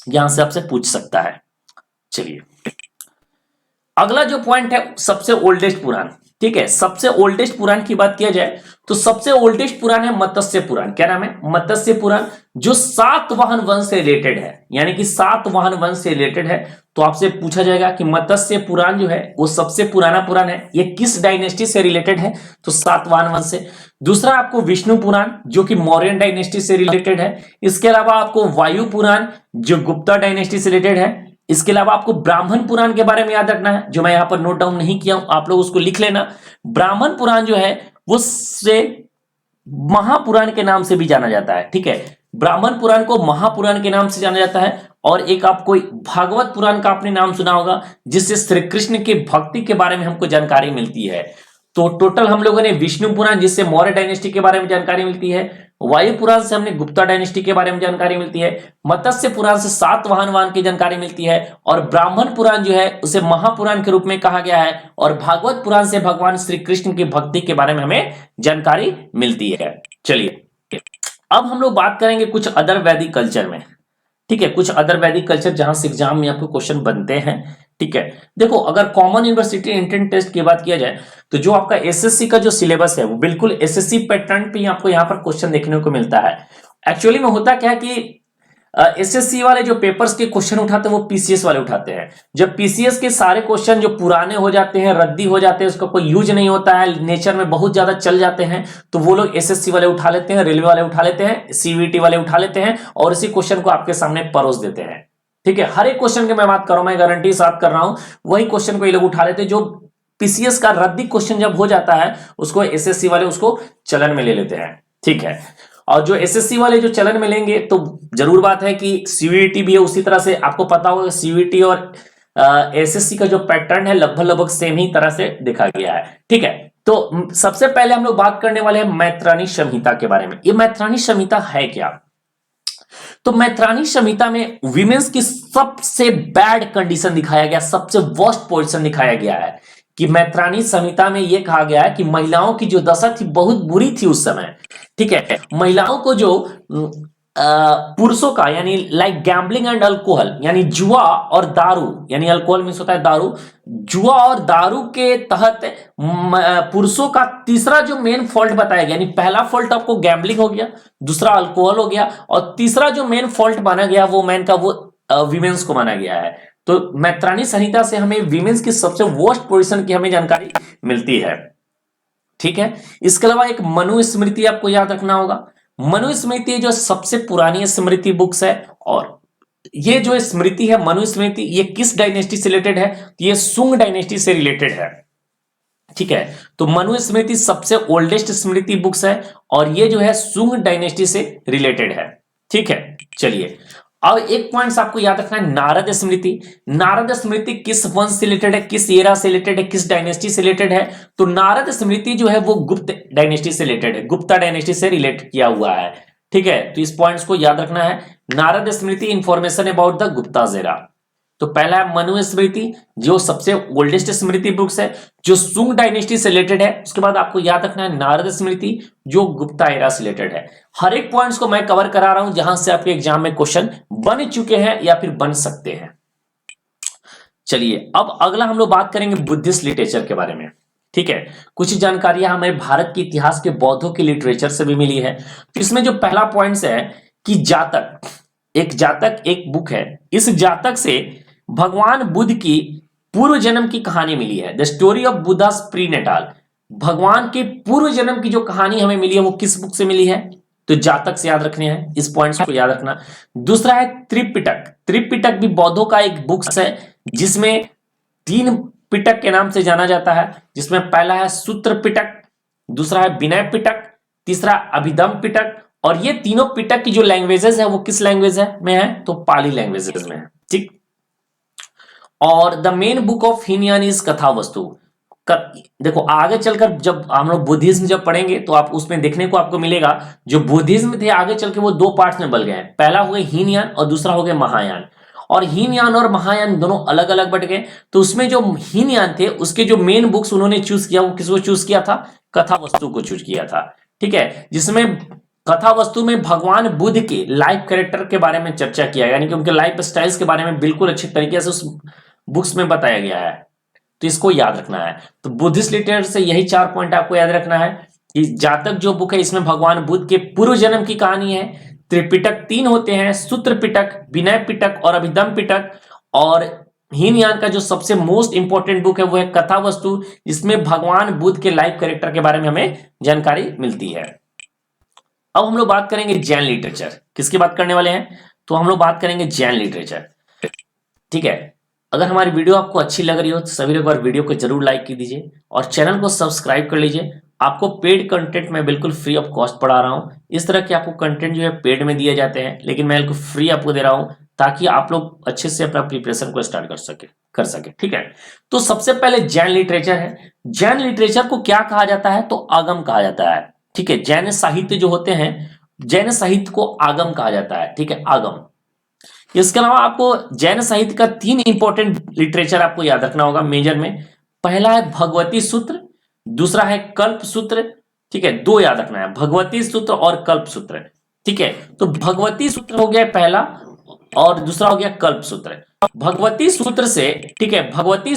यहां से आपसे पूछ सकता है। चलिए अगला जो पॉइंट है, सबसे ओल्डेस्ट पुराण। ठीक है, सबसे ओल्डेस्ट पुराण की बात किया जाए तो सबसे ओल्डेस्ट पुराण है मत्स्य पुराण। क्या नाम है? मत्स्य पुराण, जो सातवाहन वंश से रिलेटेड है, यानी कि सातवाहन वंश से रिलेटेड है। तो आपसे पूछा जाएगा कि मत्स्य पुराण जो है वो सबसे पुराना पुराण है, ये किस डायनेस्टी से रिलेटेड है? तो सातवाहन वंश से। दूसरा आपको विष्णु पुराण जो कि मौर्यन डायनेस्टी से रिलेटेड है। इसके अलावा आपको वायु पुराण जो गुप्ता डायनेस्टी से रिलेटेड है। इसके अलावा आपको ब्राह्मण पुराण के बारे में याद रखना है, जो मैं यहां पर नोट डाउन नहीं किया हूं, आप लोग उसको लिख लेना। ब्राह्मण पुराण जो है वो से महापुराण के नाम से भी जाना जाता है। ठीक है, ब्राह्मण पुराण को महापुराण के नाम से जाना जाता है। और एक आपको भागवत पुराण का आपने नाम सुना होगा, जिससे श्री कृष्ण की भक्ति के बारे में हमको जानकारी मिलती है। तो टोटल हम लोगों ने विष्णु पुराण जिससे मौर्य डायनेस्टी के बारे में जानकारी मिलती है, वायु पुराण से हमने गुप्ता डायनेस्टी के बारे में जानकारी मिलती है, मत्स्य पुराण से सातवाहन की जानकारी मिलती है, और ब्राह्मण पुराण जो है उसे महापुराण के रूप में कहा गया है, और भागवत पुराण से भगवान श्री कृष्ण की भक्ति के बारे में हमें जानकारी मिलती है। चलिए अब हम लोग बात करेंगे कुछ अदर वैदिक कल्चर में। ठीक है, कुछ अदर वैदिक कल्चर जहां से एग्जाम में आपको क्वेश्चन बनते हैं। ठीक है, देखो अगर कॉमन यूनिवर्सिटी एंट्रेंस टेस्ट की बात किया जाए तो जो आपका एसएससी का जो सिलेबस है वो बिल्कुल एसएससी पैटर्न पे आपको यहाँ पर क्वेश्चन देखने को मिलता है। एक्चुअली में होता क्या है कि एसएससी वाले जो पेपर्स के क्वेश्चन उठाते हैं वो पीसीएस वाले उठाते हैं। जब पीसीएस के सारे क्वेश्चन जो पुराने हो जाते हैं, रद्दी हो जाते हैं, उसका कोई यूज नहीं होता है, नेचर में बहुत ज्यादा चल जाते हैं, तो वो लोग एसएससी वाले उठा लेते हैं, रेलवे वाले उठा लेते हैं, सीवीटी वाले उठा लेते हैं और इसी क्वेश्चन को आपके सामने परोस देते हैं। ठीक है, हर एक क्वेश्चन की मैं बात कर रहा हूं, मैं गारंटी साथ कर रहा हूं, वही क्वेश्चन को ये लोग उठा लेते हैं। जो पीसीएस का रद्दी क्वेश्चन जब हो जाता है उसको एसएससी वाले उसको चलन में ले लेते हैं। ठीक है, और जो एसएससी वाले जो चलन में लेंगे तो जरूर बात है कि सीवीटी भी है उसी तरह से। आपको पता होगा सीवीटी और एसएससी का जो पैटर्न है लगभग सेम ही तरह से देखा गया है। ठीक है, तो सबसे पहले हम लोग बात करने वाले हैं मैत्राणी संहिता के बारे में। ये मैत्राणी संहिता है क्या? तो मैत्राणी संहिता में विमेंस की सबसे बैड कंडीशन दिखाया गया, सबसे वर्स्ट पोजीशन दिखाया गया है कि मैत्राणी संहिता में यह कहा गया है कि महिलाओं की जो दशा थी बहुत बुरी थी उस समय। ठीक है, महिलाओं को जो पुरुषों का यानी लाइक गैम्बलिंग एंड अल्कोहल यानी जुआ और दारू, यानी अल्कोहल मीन्स होता है दारू, जुआ और दारू के तहत पुरुषों का तीसरा जो मेन फॉल्ट बताया गया, यानी पहला फॉल्ट आपको गैम्बलिंग हो गया, दूसरा अल्कोहल हो गया, और तीसरा जो मेन फॉल्ट माना गया वो मैन का वो विमेंस को माना गया है। तो मैत्राणी संहिता से हमें विमेंस की सबसे वर्स्ट पोजीशन की हमें जानकारी मिलती है। ठीक है, इसके अलावा एक मनुस्मृति आपको याद रखना होगा। मनुस्मृति जो सबसे पुरानी स्मृति बुक्स है, और ये जो स्मृति है मनुस्मृति ये किस डायनेस्टी से रिलेटेड है? ये सुंग डायनेस्टी से रिलेटेड है। ठीक है, तो मनुस्मृति सबसे ओल्डेस्ट स्मृति बुक्स है और ये जो है सुंग डायनेस्टी से रिलेटेड है। ठीक है, चलिए अब एक पॉइंट आपको याद रखना है, नारद स्मृति। नारद स्मृति किस वंश से रिलेटेड है, किस एरा से रिलेटेड है, किस डायनेस्टी से रिलेटेड है? तो नारद स्मृति जो है वो गुप्त डायनेस्टी से रिलेटेड है, गुप्ता डायनेस्टी से रिलेट किया हुआ है। ठीक है, तो इस पॉइंट्स को याद रखना है। Narada Smriti information about the Gupta era. तो पहला है मनु स्मृति, जो सबसे ओल्डेस्ट स्मृति बुक्स है, जो सुंग डायनेस्टी से रिलेटेड है। उसके बाद आपको याद रखना है नारद स्मृति, जो गुप्ता एरा से रिलेटेड है। हर एक पॉइंट्स को मैं कवर करा रहा हूं जहां से आपके एग्जाम में क्वेश्चन बन चुके हैं या फिर बन सकते हैं। चलिए अब अगला हम लोग बात करेंगे बुद्धिस्ट लिटरेचर के बारे में। ठीक है, कुछ जानकारियां हमें भारत के इतिहास के बौद्धों के लिटरेचर से भी मिली है। तो इसमें जो पहला पॉइंट है कि जातक एक बुक है। इस जातक से भगवान बुद्ध की पूर्व जन्म की कहानी मिली है। द स्टोरी ऑफ बुद्धास प्रीनेटाल, भगवान के पूर्व जन्म की जो कहानी हमें मिली है वो किस बुक से मिली है? तो जातक से याद रखने हैं, इस पॉइंट्स को याद रखना। दूसरा है त्रिपिटक। त्रिपिटक भी बौद्धों का एक बुक्स है जिसमें 3 पिटक के नाम से जाना जाता है, जिसमें पहला है सूत्र पिटक, दूसरा है विनय पिटक, तीसरा अभिधम पिटक। और ये तीनों पिटक की जो लैंग्वेजेस है वो किस लैंग्वेज में है? तो पाली लैंग्वेजेस में है। ठीक। और the main book of Hinayana is कथा वस्तु। देखो आगे चलकर जब हम लोग बुद्धिज्म जब पढ़ेंगे तो आप उसमें देखने को आपको मिलेगा जो बुद्धिज्म थे आगे चल के वो 2 पार्ट्स में बल गए हैं। पहला हो गया हीनयान और दूसरा हो गया महायान। और हीनयान और महायान दोनों अलग अलग बट गए। तो उसमें जो हीनयान थे उसके जो मेन बुक्स उन्होंने चूज किया वो किसको चूज किया था? कथा वस्तु को चूज किया था। ठीक है, जिसमें कथा वस्तु में भगवान बुद्ध के लाइफ कैरेक्टर के बारे में चर्चा किया, यानी कि उनके लाइफ स्टाइल्स के बारे में बिल्कुल अच्छे तरीके से उस बुक्स में बताया गया है। तो इसको याद रखना है। तो बुद्धिस्ट लिटरेचर से यही 4 पॉइंट आपको याद रखना है कि जातक जो बुक है इसमें भगवान बुद्ध के पूर्व जन्म की कहानी है। त्रिपिटक 3 होते हैं, सूत्र पिटक, विनय पिटक और अभिधम पिटक। और हीनयान का जो सबसे मोस्ट इंपॉर्टेंट बुक है वो है कथा वस्तु, जिसमें भगवान बुद्ध के लाइफ कैरेक्टर के बारे में हमें जानकारी मिलती है। अब हम लोग बात करेंगे जैन लिटरेचर। किसकी बात करने वाले हैं? तो हम लोग बात करेंगे जैन लिटरेचर। ठीक है, अगर हमारी वीडियो आपको अच्छी लग रही हो तो सभी एक बार वीडियो को जरूर लाइक की दीजिए और चैनल को सब्सक्राइब कर लीजिए। आपको पेड कंटेंट मैं बिल्कुल फ्री ऑफ कॉस्ट पढ़ा रहा हूं। इस तरह के आपको कंटेंट जो है पेड में दिए जाते हैं, लेकिन मैं बिल्कुल फ्री आपको दे रहा हूं ताकि आप लोग अच्छे से अपना प्रिपरेशन को स्टार्ट कर सके। ठीक है, तो सबसे पहले जैन लिटरेचर है। जैन लिटरेचर को क्या कहा जाता है? तो आगम कहा जाता है। ठीक है, जैन साहित्य जो होते हैं, जैन साहित्य को आगम कहा जाता है। ठीक है, आगम। इसके अलावा आपको जैन साहित्य का 3 इंपॉर्टेंट लिटरेचर आपको याद रखना होगा मेजर में। पहला है भगवती सूत्र, दूसरा है कल्प सूत्र। ठीक है, 2 याद रखना है, भगवती सूत्र और कल्प सूत्र। ठीक है, तो भगवती सूत्र हो गया पहला और दूसरा हो गया कल्प सूत्र। भगवती सूत्र से, ठीक है, भगवती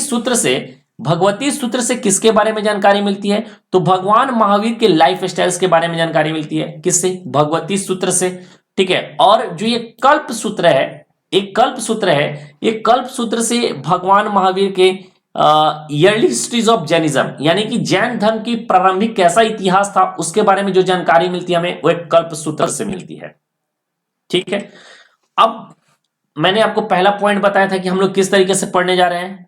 सूत्र से किसके बारे में जानकारी मिलती है? तो भगवान महावीर के लाइफ स्टाइल्स के बारे में जानकारी मिलती है। किससे? भगवती सूत्र से। ठीक है, और जो ये कल्प सूत्र है, एक कल्प सूत्र है, ये कल्प सूत्र से भगवान महावीर के ईयरली हिस्ट्रीज ऑफ जैनिज्म, यानी कि जैन धर्म की प्रारंभिक कैसा इतिहास था उसके बारे में जो जानकारी मिलती है हमें वो एक कल्प सूत्र से मिलती है। ठीक है, अब मैंने आपको पहला पॉइंट बताया था कि हम लोग किस तरीके से पढ़ने जा रहे हैं।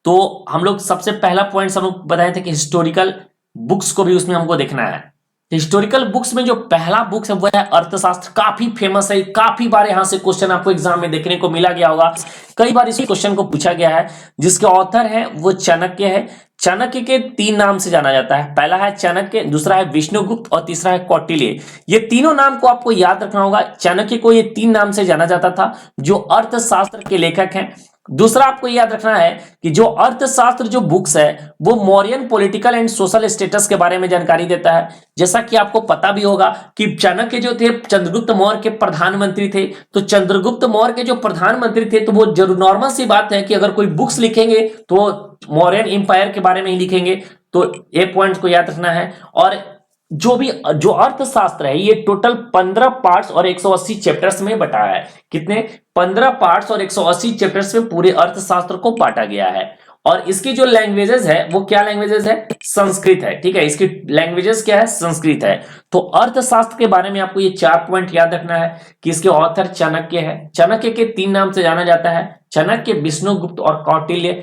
तो हम लोग सबसे पहला पॉइंट हम लोग बताए थे कि हिस्टोरिकल बुक्स को भी उसमें हमको देखना है। हिस्टोरिकल बुक्स में जो पहला बुक है वो है अर्थशास्त्र। काफी फेमस है, काफी बार यहां से क्वेश्चन आपको एग्जाम में देखने को मिला गया होगा, कई बार इस क्वेश्चन को पूछा गया है। जिसके ऑथर है वो चाणक्य है। चाणक्य के 3 नाम से जाना जाता है। पहला है चाणक्य, दूसरा है विष्णुगुप्त और तीसरा है कौटिल्य। ये तीनों नाम को आपको याद रखना होगा। चाणक्य को ये 3 नाम से जाना जाता था, जो अर्थशास्त्र के लेखक हैं। दूसरा आपको याद रखना है कि जो अर्थशास्त्र जो बुक्स है वो Mauryan political and social status के बारे में जानकारी देता है। जैसा कि आपको पता भी होगा कि चाणक्य जो थे चंद्रगुप्त मौर्य के प्रधानमंत्री थे। तो चंद्रगुप्त मौर्य के जो प्रधानमंत्री थे तो वो जरूर नॉर्मल सी बात है कि अगर कोई बुक्स लिखेंगे तो मौर्यन एम्पायर के बारे में ही लिखेंगे। तो ये पॉइंट को याद रखना है। और जो अर्थशास्त्र है ये टोटल 15 पार्ट्स और 180 चैप्टर्स में बटा है। कितने? 15 पार्ट्स और 180 चैप्टर्स में पूरे अर्थशास्त्र को बांटा गया है। और इसकी जो लैंग्वेजेस है वो क्या लैंग्वेजेस है? संस्कृत है। ठीक है, इसकी लैंग्वेजेस क्या है? संस्कृत है। तो अर्थशास्त्र के बारे में आपको ये 4 पॉइंट याद रखना है कि इसके ऑथर चाणक्य है। चाणक्य के 3 नाम से जाना जाता है, चाणक्य, विष्णुगुप्त और कौटिल्य।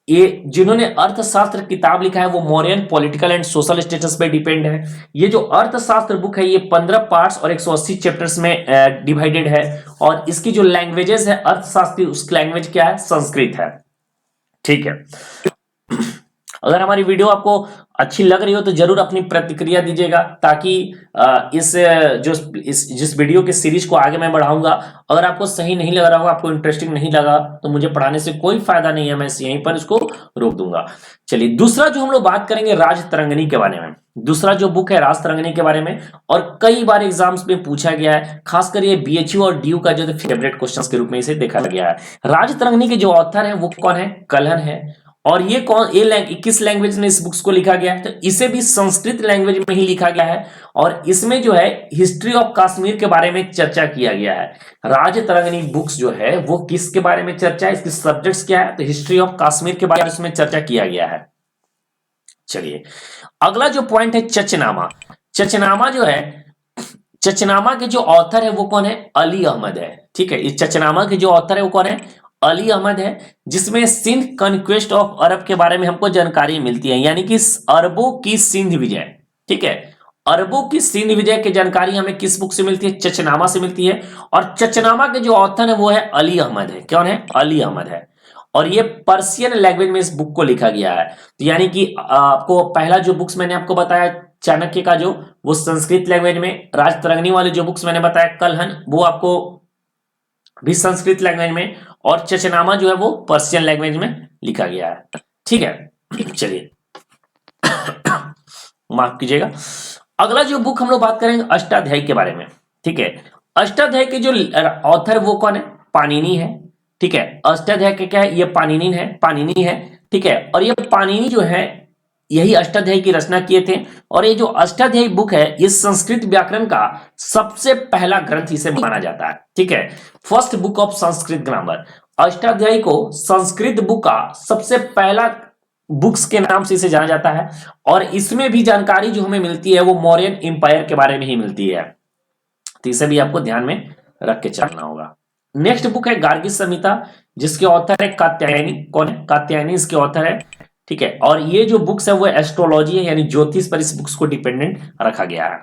ये जिन्होंने अर्थशास्त्र किताब लिखा है वो Mauryan political and social status पे डिपेंड है। ये जो अर्थशास्त्र बुक है ये 15 पार्ट्स और 180 चैप्टर्स में डिवाइडेड है। और इसकी जो लैंग्वेजेस है अर्थशास्त्र की, उसकी लैंग्वेज क्या है? संस्कृत है। ठीक है, अगर हमारी वीडियो आपको अच्छी लग रही हो तो जरूर अपनी प्रतिक्रिया दीजिएगा, ताकि जिस वीडियो की सीरीज को आगे मैं बढ़ाऊंगा, अगर आपको सही नहीं लग रहा होगा, आपको इंटरेस्टिंग नहीं लगा, तो मुझे पढ़ाने से कोई फायदा नहीं है, मैं यहीं पर इसको रोक दूंगा। चलिए, दूसरा जो हम लोग बात करेंगे राज तरंगिणी के बारे में। दूसरा जो बुक है राज तरंगिणी के बारे में, और कई बार एग्जाम्स में पूछा गया है, खासकर ये बीएचयू और डीयू का जो फेवरेट क्वेश्चंस के रूप में इसे देखा गया है। राज तरंगिणी के जो ऑथर है वो कौन है? कल्हण है। और ये किस लैंग्वेज में इस बुक्स को लिखा गया है? तो इसे भी संस्कृत लैंग्वेज में ही लिखा गया है, और इसमें जो है हिस्ट्री ऑफ कश्मीर के बारे में चर्चा किया गया है। राज तरंगिणी बुक्स जो है वो किसके बारे में चर्चा है, इसके सब्जेक्ट्स क्या है? तो हिस्ट्री ऑफ कश्मीर के बारे में इसमें चर्चा किया गया है। चलिए, अगला जो पॉइंट है चचनामा। चचनामा जो है, चचनामा के जो ऑथर है वो कौन है? अली अहमद है। ठीक है, इस चचनामा के जो ऑथर है वो कौन है? अली अहमद है, जिसमें सिंध कॉन्क्वेस्ट ऑफ अरब के बारे में हमको जानकारी मिलती है, यानी कि अरबों की सिंध विजय। ठीक है, अरबों की सिंध विजय की जानकारी हमें किस बुक से मिलती है? चचनामा से मिलती है। और चचनामा के जो ऑथर है वो है अली अहमद है। कौन है? अली अहमद है। और ये पर्शियन लैंग्वेज में इस बुक को लिखा गया है। तो यानी कि आपको पहला जो बुक्स मैंने आपको बताया चाणक्य का, जो वो संस्कृत लैंग्वेज में, राज तरंगिणी वाले जो बुक्स मैंने बताया कल्हण, वो आपको भी संस्कृत लैंग्वेज में, और चचनामा जो है वो पर्शियन लैंग्वेज में लिखा गया है। ठीक है, चलिए माफ कीजिएगा। अगला जो बुक हम लोग बात करेंगे अष्टाध्यायी के बारे में। ठीक है, अष्टाध्यायी के जो ऑथर वो कौन है? पाणिनि है। ठीक है, अष्टाध्यायी के क्या है? ये पाणिनि है। ठीक है, और ये पाणिनि जो है यही अष्टाध्यायी की रचना किए थे। और ये जो अष्टाध्यायी बुक है ये संस्कृत व्याकरण का सबसे पहला ग्रंथ इसे माना जाता है। ठीक है, first book of Sanskrit grammar. Ashtadhyayi को संस्कृत बुक का सबसे पहला बुक्स के नाम से इसे जाना जाता है, और इसमें भी जानकारी जो हमें मिलती है वो मौर्यन एम्पायर के बारे में ही मिलती है। तो इसे भी आपको ध्यान में रख के चलना होगा। नेक्स्ट बुक है गार्गी संहिता, जिसके ऑथर है कात्यायनी। कौन है? कात्यायनी इसके ऑथर है। ठीक है, और ये जो बुक्स है वो एस्ट्रोलॉजी है, यानी ज्योतिष पर इस बुक्स को डिपेंडेंट रखा गया है।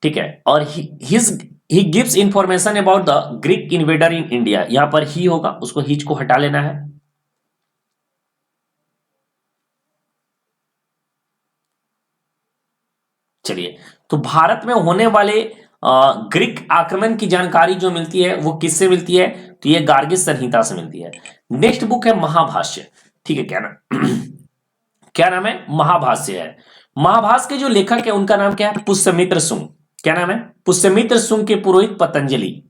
ठीक है, और he gives information about the Greek invader in India. यहां पर ही होगा, उसको हिच को हटा लेना है। चलिए, तो भारत में होने वाले ग्रीक आक्रमण की जानकारी जो मिलती है वो किससे मिलती है? तो ये गार्गी संहिता से मिलती है। नेक्स्ट बुक है महाभाष्य। ठीक है, क्या नाम है? महाभाष्य है। महाभाष्य के जो लेखक है उनका नाम क्या है? पुष्यमित्र सुंग। क्या नाम है? पुष्यमित्र सुंग के पुरोहित पतंजलि।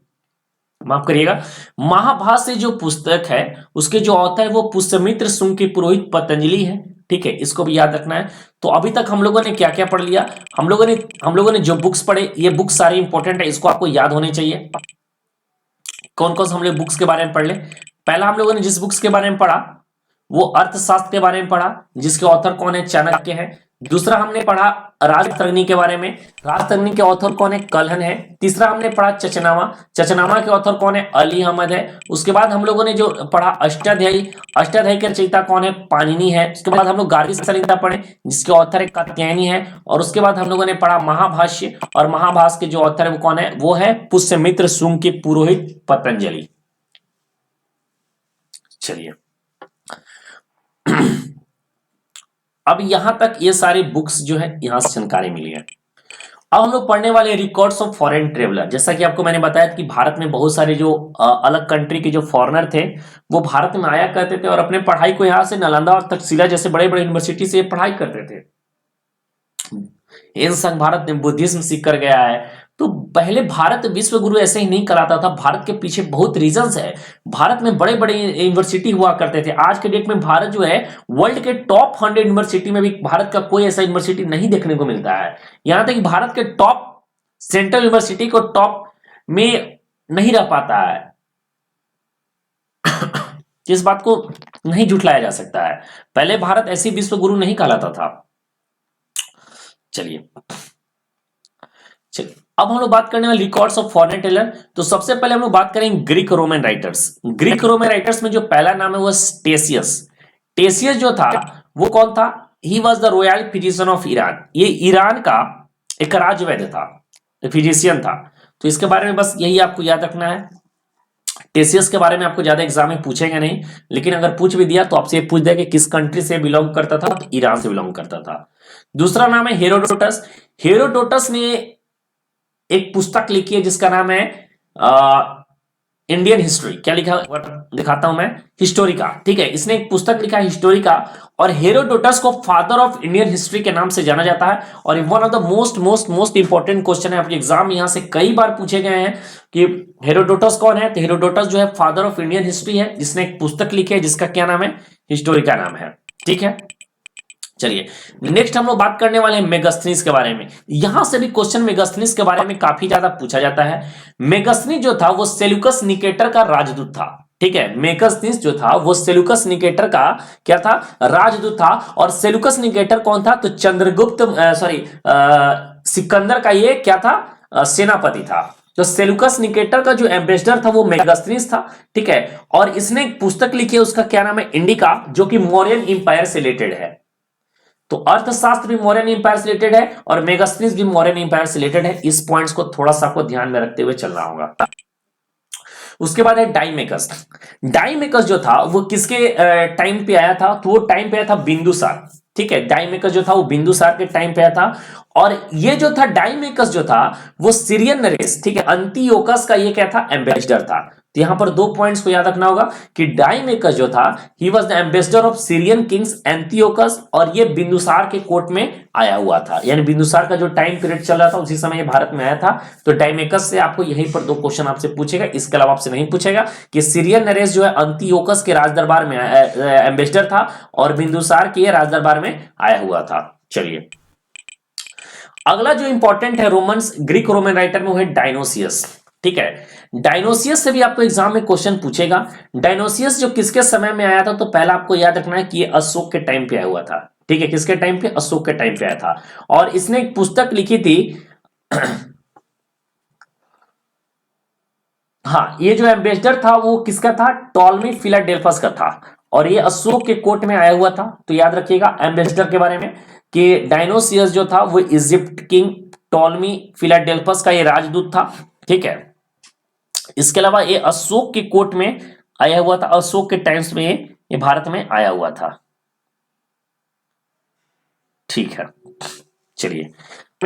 माफ करिएगा, महाभाष्य जो पुस्तक है उसके जो ऑथर है वो पुष्यमित्र सुंग के पुरोहित पतंजलि है। ठीक है, इसको भी याद रखना है। तो अभी तक हम लोगों ने क्या क्या पढ़ लिया? हम लोगों ने जो बुक्स पढ़े, ये बुक्स सारी इंपॉर्टेंट है, इसको आपको याद होने चाहिए। कौन कौन से हम लोग बुक्स के बारे में पढ़ ले? पहला हम लोगों ने जिस बुक्स के बारे में पढ़ा वो अर्थशास्त्र के बारे में पढ़ा, जिसके ऑथर कौन है? चाणक्य है। दूसरा हमने पढ़ा राज तरंगिणी के बारे में, राज तरंगिणी के ऑथर कौन है? कल्हण है। तीसरा हमने पढ़ा चचनामा, चचनामा के ऑथर कौन है? अली अहमद है। उसके बाद हम लोगों ने जो पढ़ा अष्टाध्यायी, अष्टाध्यायी के रचयिता कौन है? पाणिनि है। उसके बाद हम लोग गार्गी संहिता पढ़े, जिसके ऑथर है कात्यायनी है। और उसके बाद हम लोगों ने पढ़ा महाभाष्य, और महाभाष्य के जो ऑथर है वो कौन है? वो है पुष्यमित्र सुंग के पुरोहित पतंजलि। चलिए, अब यहां तक ये सारी बुक्स जो है यहां से जानकारी मिली है। अब हम लोग पढ़ने वाले रिकॉर्ड्स ऑफ फॉरेन ट्रेवलर। जैसा कि आपको मैंने बताया कि भारत में बहुत सारे जो अलग कंट्री के जो फॉरेनर थे वो भारत में आया करते थे और अपने पढ़ाई को यहां से नालंदा और तक्षशिला जैसे बड़े बड़े यूनिवर्सिटी से पढ़ाई करते थे। इन संघ भारत ने बुद्धिज्म सीख कर गया है। तो पहले भारत विश्व गुरु ऐसे ही नहीं कहलाता था, भारत के पीछे बहुत रीजंस है। भारत में बड़े बड़े यूनिवर्सिटी हुआ करते थे। आज के डेट में भारत जो है वर्ल्ड के टॉप 100 यूनिवर्सिटी में भी भारत का कोई ऐसा यूनिवर्सिटी नहीं देखने को मिलता है। यहां तक कि भारत के टॉप सेंट्रल यूनिवर्सिटी को टॉप में नहीं रह पाता है। इस बात को नहीं झुठलाया जा सकता है। पहले भारत ऐसी विश्व गुरु नहीं कहलाता था। चलिए, अब हम लोग बात करने वाले रिकॉर्ड्स ऑफ फॉरेन ट्रेवलर। तो सबसे पहले हम लोग बात करेंगे Greek Roman writers. Greek Roman writers में जो पहला नाम है वो टेसियस। टेसियस जो था वो कौन था? He was the royal physician of Iran. ये ईरान का एक राजवैद्य था, फिजिशियन था। तो इसके बारे में बस यही आपको याद रखना है। टेसियस के बारे में आपको ज्यादा एग्जाम में पूछेंगे नहीं, लेकिन अगर पूछ भी दिया तो आपसे पूछ दिया कि किस कंट्री से बिलोंग करता था, तो ईरान से बिलोंग करता था। दूसरा नाम है हेरोडोटस। हेरोडोटस ने एक पुस्तक लिखी है जिसका नाम है इंडियन हिस्ट्री। क्या लिखा दिखाता हूं मैं, हिस्टोरिका। ठीक है, इसने एक पुस्तक लिखा है हिस्टोरिका, और हेरोडोटस को फादर ऑफ इंडियन हिस्ट्री के नाम से जाना जाता है। और one of the most most most important question है, आपके एग्जाम यहां से कई बार पूछे गए हैं कि हेरोडोटस कौन है। तो हेरोडोटस जो है फादर ऑफ इंडियन हिस्ट्री है, जिसने एक पुस्तक लिखी है जिसका क्या नाम है, हिस्टोरिका नाम है। ठीक है, चलिए नेक्स्ट हम लोग बात करने वाले हैं मेगास्थनीज के बारे में। यहां से भी क्वेश्चन मेगास्थनीज के बारे में काफी ज्यादा पूछा जाता है। मेगास्थनीज जो था वो सेल्यूकस निकेटर का राजदूत था। ठीक है, मेगास्थनीज जो था वो सेल्यूकस निकेटर का क्या था, राजदूत था। और सेल्यूकस निकेटर कौन था, तो चंद्रगुप्त सिकंदर का ये क्या था, सेनापति था। तो सेल्यूकस निकेटर का जो एम्बेसडर था वो मेगास्थनीज था। ठीक है, और इसने एक पुस्तक लिखी है, उसका क्या नाम है, इंडिका, जो कि मौर्यन इंपायर से रिलेटेड है। तो अर्थशास्त्र भी मौर्यन इंपायर से रिलेटेड है और मेगास्थनीज भी मौर्यन इंपायर से रिलेटेड है। इस पॉइंट्स को थोड़ा सा आपको ध्यान में रखते हुए चलना होगा। उसके बाद है डाइमेकस। डाइमेकस जो था वो किसके टाइम पे आया था, तो वो टाइम पे आया था बिंदुसार। ठीक है, डाइमेकस जो था वो बिंदुसार के टाइम पे आया था। और ये जो था डाइमेकस जो था वो सीरियन नरेश, ठीक है, अंतियोकस का ये क्या था, एम्बेसडर था। तो यहां पर दो पॉइंट्स को याद रखना होगा कि डाइमेकस जो था he was the ambassador of Syrian Kings Antiochus, और ये बिंदुसार के कोर्ट में आया हुआ था। यानी बिंदुसार का जो टाइम पीरियड चल रहा था उसी समय ये भारत में आया था। तो डाइमेकस से आपको यहीं पर दो क्वेश्चन आपसे पूछेगा, इसके अलावा आपसे नहीं पूछेगा कि सीरियन नरेश जो है अंतियोकस के राजदरबार में एम्बेसडर था और बिंदुसार के राजदरबार में आया हुआ था। चलिए अगला जो इंपॉर्टेंट है रोमन्स, ग्रीक रोमन राइटर में वो है डायनोसियस। ठीक है, डायनोसियस से भी आपको एग्जाम में क्वेश्चन पूछेगा। डायनोसियस जो किसके समय में आया था, तो पहला आपको याद रखना है कि ये अशोक के टाइम पे आया हुआ था। ठीक है, किसके टाइम पे, अशोक के टाइम पे आया था। और इसने एक पुस्तक लिखी थी हाँ, ये जो एम्बेसडर था वो किसका था, टॉलमी फिलाडेल्फस का था, और ये अशोक के कोर्ट में आया हुआ था। तो याद रखिएगा एम्बेसडर के बारे में कि डायनोसियस जो था वो इजिप्ट किंग टॉलमी फिलाडेल्फस का ये राजदूत था। ठीक है, इसके अलावा ये अशोक के कोर्ट में आया हुआ था, अशोक के टाइम्स में ये भारत में आया हुआ था। ठीक है, चलिए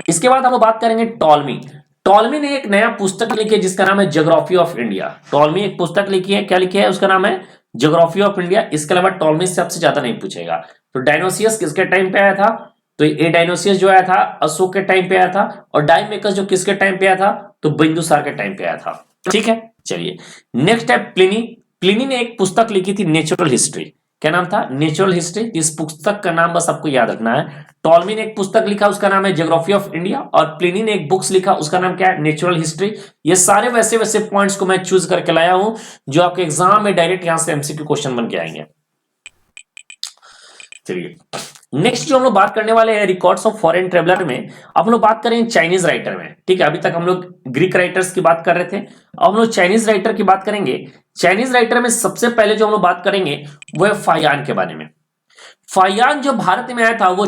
इसके बाद हम लोग बात करेंगे टॉलमी। टॉलमी ने एक नया पुस्तक लिखी है जिसका नाम है ज्योग्राफी ऑफ इंडिया। टॉलमी एक पुस्तक लिखी है, क्या लिखी है, उसका नाम है ज्योग्राफी ऑफ इंडिया। इसके अलावा टॉलमी से सबसे ज्यादा नहीं पूछेगा। तो डायनोसियस किसके टाइम पे आया था, तो ये डायनोसियस जो आया था अशोक के टाइम पे आया था। और डाइमेकस जो किसके टाइम पे आया था, तो बिंदुसार के टाइम पे आया था। ठीक है, चलिए नेक्स्ट है प्लिनी। प्लिनी ने एक पुस्तक लिखी थी नेचुरल हिस्ट्री। क्या नाम था, नेचुरल हिस्ट्री। इस पुस्तक का नाम बस आपको याद रखना है। टॉलमी ने एक पुस्तक लिखा उसका नाम है ज्योग्राफी ऑफ इंडिया, और प्लिनी ने एक बुक्स लिखा उसका नाम क्या है, नेचुरल हिस्ट्री। ये सारे वैसे वैसे पॉइंट्स को मैं चूज करके लाया हूं जो आपके एग्जाम में डायरेक्ट यहां से एमसीक्यू क्वेश्चन बन के आएंगे। चलिए नेक्स्ट जो हम लोग बात करने वाले हैं रिकॉर्ड्स ऑफ फॉरेन ट्रेवलर में, अब हम लोग बात करेंगे चाइनीज राइटर में। ठीक है, अभी तक हम लोग ग्रीक राइटर्स की बात कर रहे थे, अब हम लोग चाइनीज राइटर की बात करेंगे। चाइनीज राइटर में सबसे पहले जो हम लोग बात करेंगे वो है फायान के बारे में। फायान जो भारत में आया था वो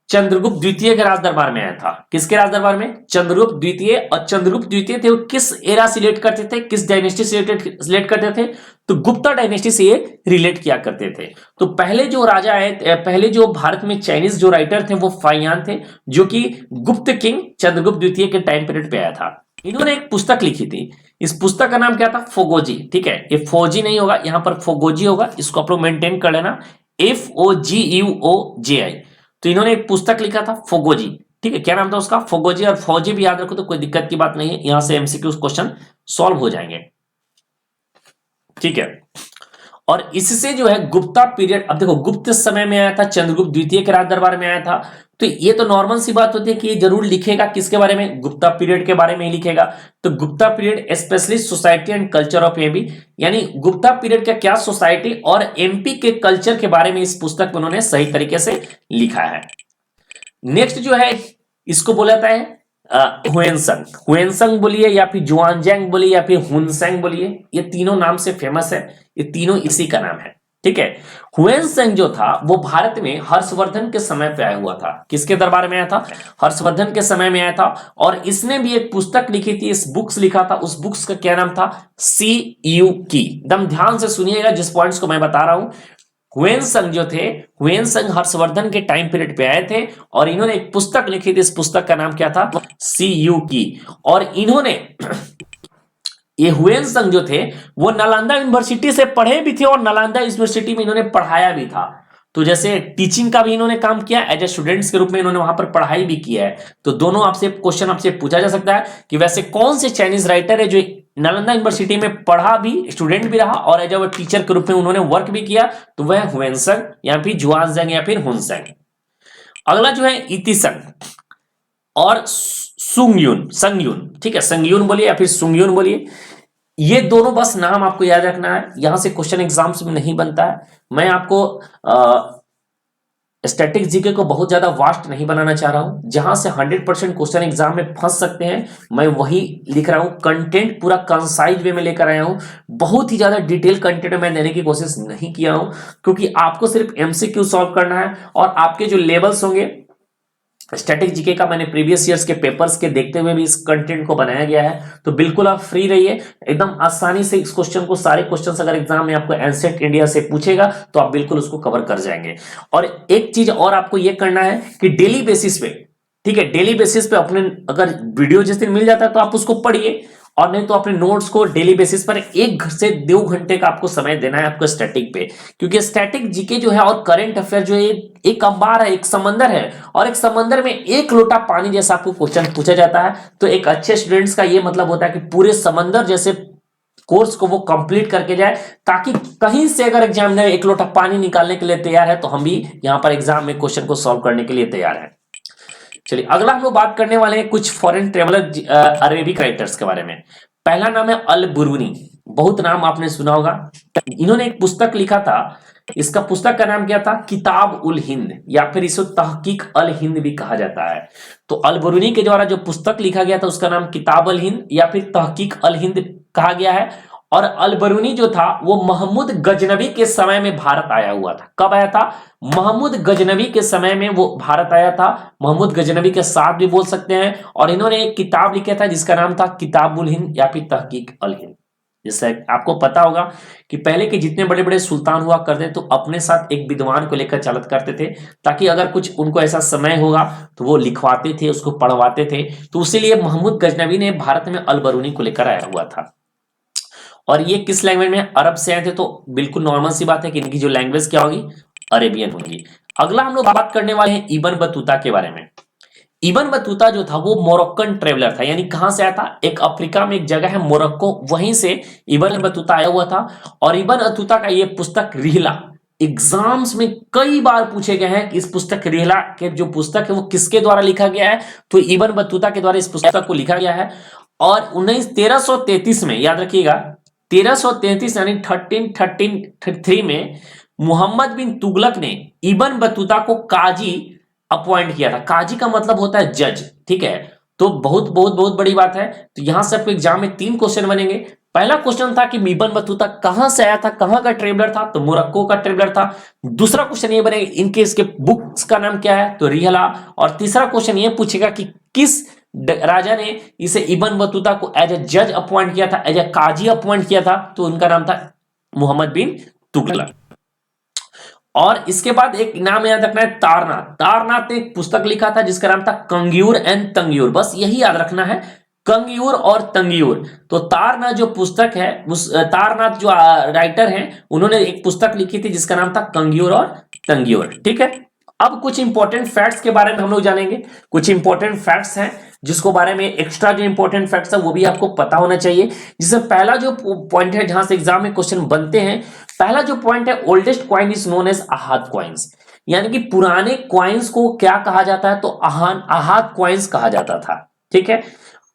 चंद्रगुप्त द्वितीय के राज दरबार में आया था। किसके राज दरबार में, चंद्रगुप्त द्वितीय। और चंद्रगुप्त द्वितीय थे वो किस एरा से रिलेट करते थे, किस डायनेस्टी से रिलेट करते थे, तो गुप्ता डायनेस्टी से ये रिलेट किया करते थे। तो पहले जो राजा है, पहले जो भारत में चाइनीज जो राइटर थे वो फायान थे, जो कि गुप्त किंग चंद्रगुप्त द्वितीय के टाइम पीरियड पे आया था। इन्होंने एक पुस्तक लिखी थी, इस पुस्तक का नाम क्या था, फोगोजी। ठीक है, ये फौजी नहीं होगा, यहां पर फोगोजी होगा, इसको आप लोग मेंटेन कर लेना, FOGUOJI। तो इन्होंने एक पुस्तक लिखा था फोगोजी। ठीक है, क्या नाम था उसका, फोगोजी। और फौजी भी याद रखो तो कोई दिक्कत की बात नहीं है, यहां से एमसीक्यू क्वेश्चन सॉल्व हो जाएंगे। ठीक है, और इससे जो है गुप्ता पीरियड, अब देखो गुप्त समय में आया था, चंद्रगुप्त द्वितीय के राज दरबार में आया था। तो ये तो नॉर्मल सी बात होती है कि ये जरूर लिखेगा किसके बारे में, गुप्ता पीरियड के बारे में ही लिखेगा। तो Gupta period specially society and culture of MP, यानी गुप्ता पीरियड का क्या सोसाइटी और एमपी के कल्चर के बारे में इस पुस्तक में उन्होंने सही तरीके से लिखा है। नेक्स्ट जो है इसको बोला जाता है हुएनसंग। हुएनसंग बोलिए या फिर जुआनजैंग बोलिए या फिर हुनसेंग बोलिए, ये तीनों नाम से फेमस है, ये तीनों इसी का नाम है। ठीक है। हुएनसेंग जो था वो भारत में हर्षवर्धन के समय पे आया हुआ था। किसके दरबार में आया था? हर्षवर्धन के समय में आया था। और इसने भी एक पुस्तक लिखी थी, इस बुक्स लिखा था, उस बुक्स का क्या नाम था? सी यू की। एकदम ध्यान से सुनिएगा जिस पॉइंट्स को मैं बता रहा हूं। हुएनसंग जो थे, हुएनसंग हर्षवर्धन के टाइम पीरियड पे आए थे और इन्होंने एक पुस्तक लिखी थी। इस पुस्तक का नाम क्या था? सी यू की। और इन्होंने ये हुएनसंग जो थे वो नालंदा यूनिवर्सिटी से पढ़े भी थे और नालंदा यूनिवर्सिटी में इन्होंने पढ़ाया भी था। तो जैसे टीचिंग का भी इन्होंने काम किया, एज ए स्टूडेंट्स के रूप में इन्होंने वहां पर पढ़ाई भी किया है। तो दोनों आपसे क्वेश्चन आपसे पूछा जा सकता है कि वैसे कौन से चाइनीज राइटर है जो नालंदा यूनिवर्सिटी में पढ़ा भी, स्टूडेंट भी रहा और एज ए टीचर के रूप में उन्होंने वर्क भी किया? तो वह हुएनसंग या फिर जुआनजंग या फिर हुनसेंग। अगला जो है इतिसंग और सुंगयुन, संगयुन। ठीक है, संगयुन बोलिए या फिर सुंगयुन बोलिए। ये दोनों बस नाम आपको याद रखना है, यहां से क्वेश्चन एग्जाम्स में नहीं बनता है। मैं आपको स्टैटिक जीके को बहुत ज्यादा वास्ट नहीं बनाना चाह रहा हूं। जहां से 100% क्वेश्चन एग्जाम में फंस सकते हैं मैं वही लिख रहा हूं। कंटेंट पूरा कंसाइज वे में लेकर आया हूं। बहुत ही ज्यादा डिटेल कंटेंट मैं देने की कोशिश नहीं किया हूं, क्योंकि आपको सिर्फ एमसीक्यू सॉल्व करना है और आपके जो लेवल्स होंगे स्टैटिक जीके का, मैंने प्रीवियस ईयर्स के पेपर्स के देखते हुए भी इस कंटेंट को बनाया गया है। तो बिल्कुल आप फ्री रहिए, एकदम आसानी से इस क्वेश्चन को, सारे क्वेश्चंस अगर एग्जाम में आपको एनसेट इंडिया से पूछेगा तो आप बिल्कुल उसको कवर कर जाएंगे। और एक चीज और आपको यह करना है कि डेली बेसिस पे, ठीक है, डेली बेसिस पे अपने, अगर वीडियो जिस दिन मिल जाता है तो आप उसको पढ़िए और नहीं तो अपने नोट्स को डेली बेसिस पर 1 से 2 घंटे का आपको समय देना है आपको स्टैटिक पे। क्योंकि स्टैटिक जीके जो है और करंट अफेयर जो है एक अंबार है, एक समंदर है, और एक समंदर में एक लोटा पानी जैसा आपको क्वेश्चन पूछा जाता है। तो एक अच्छे स्टूडेंट्स का ये मतलब होता है कि पूरे समंदर जैसे कोर्स को वो कंप्लीट करके जाए, ताकि कहीं से अगर एग्जामिनर एक लोटा पानी निकालने के लिए तैयार है तो हम भी यहां पर एग्जाम में क्वेश्चन को सॉल्व करने के लिए तैयार है। चलिए अगला हम लोग बात करने वाले हैं कुछ फॉरेन ट्रेवलर अरेबिक राइटर्स के बारे में। पहला नाम है अल बुरूनी, बहुत नाम आपने सुना होगा। इन्होंने एक पुस्तक लिखा था, इसका पुस्तक का नाम क्या था? किताब उल हिंद, या फिर इसे तहकीक अल हिंद भी कहा जाता है। तो अल बुरूनी के द्वारा जो पुस्तक लिखा गया था उसका नाम किताब अल हिंद या फिर तहकीक अल हिंद कहा गया है। और अल बरूनी जो था वो महमूद गजनबी के समय में भारत आया हुआ था। कब आया था? महमूद गजनबी के समय में वो भारत आया था। महमूद गजनबी के साथ भी बोल सकते हैं। और इन्होंने एक किताब लिखा था जिसका नाम था किताबुल हिंद या फिर तहकीक अल हिंद। जैसे आपको पता होगा कि पहले के जितने बड़े बड़े सुल्तान हुआ करते तो अपने साथ एक विद्वान को लेकर चलत करते थे, ताकि अगर कुछ उनको ऐसा समय होगा तो वो लिखवाते थे, उसको पढ़वाते थे। तो इसीलिए महमूद गजनबी ने भारत में अल बरूनी को लेकर आया हुआ था। और ये किस लैंग्वेज में? अरब से आए थे। तो बिल्कुल नॉर्मल सी बात है कि इनकी जो लैंग्वेज क्या होगी? अरेबियन होगी। अगला हम लोग बात करने वाले हैं इब्न बतूता के बारे में। इब्न बतूता जो था वो मोरक्कन ट्रेवलर था। यानी कहां से आया था? एक अफ्रीका में एक जगह है मोरक्को, वहीं से इब्न बतूता आया हुआ था। और इब्न बतूता का ये पुस्तक रिहला एग्जाम्स में कई बार पूछे गए हैं कि इस पुस्तक रिहला के जो पुस्तक है वो किसके द्वारा लिखा गया है? तो इब्न बतूता के द्वारा इस पुस्तक को लिखा गया है। और 1333 में, याद रखिएगा, 1333 यानी 1333 में मोहम्मद बिन तुगलक ने इब्न बतूता को काजी अपॉइंट किया था। काजी का मतलब होता है जज, ठीक है। तो बहुत बहुत बहुत बड़ी बात है। तो यहां से आपको एग्जाम में 3 क्वेश्चन बनेंगे। पहला क्वेश्चन था कि इब्न बतूता कहां से आया था, कहां का ट्रेवलर था? तो मोरक्को का ट्रेवलर था। दूसरा क्वेश्चन ये बनेगा इनके इसके बुक्स का नाम क्या है? तो रिहला। और तीसरा क्वेश्चन ये पूछेगा कि किस राजा ने इसे इब्न बतूता को एज ए जज अपॉइंट किया था, एज ए काजी अपॉइंट किया था? तो उनका नाम था मोहम्मद बिन तुगलक। और इसके बाद एक नाम याद रखना है, तारनाथ। तारनाथ ने एक पुस्तक लिखा था जिसका नाम था कंग्यूर एंड तंग्यूर। बस यही याद रखना है, कंग्यूर और तंग्यूर। तो तारनाथ जो पुस्तक है, उस तारनाथ जो राइटर हैं उन्होंने एक पुस्तक लिखी थी जिसका नाम था कंग्यूर और तंग्यूर, ठीक है। अब कुछ इंपॉर्टेंट फैक्ट्स के बारे में हम लोग जानेंगे। कुछ इंपॉर्टेंट फैक्ट्स हैं जिसको बारे में एक्स्ट्रा जो इंपॉर्टेंट फैक्ट्स है वो भी आपको पता होना चाहिए। जिससे पहला जो पॉइंट है जहां से एग्जाम में क्वेश्चन बनते हैं, पहला जो पॉइंट है, oldest coin is known as Ahad coins. यानी कि पुराने कॉइन्स को क्या कहा जाता है? तो अहाद कॉइन्स कहा जाता था, ठीक है।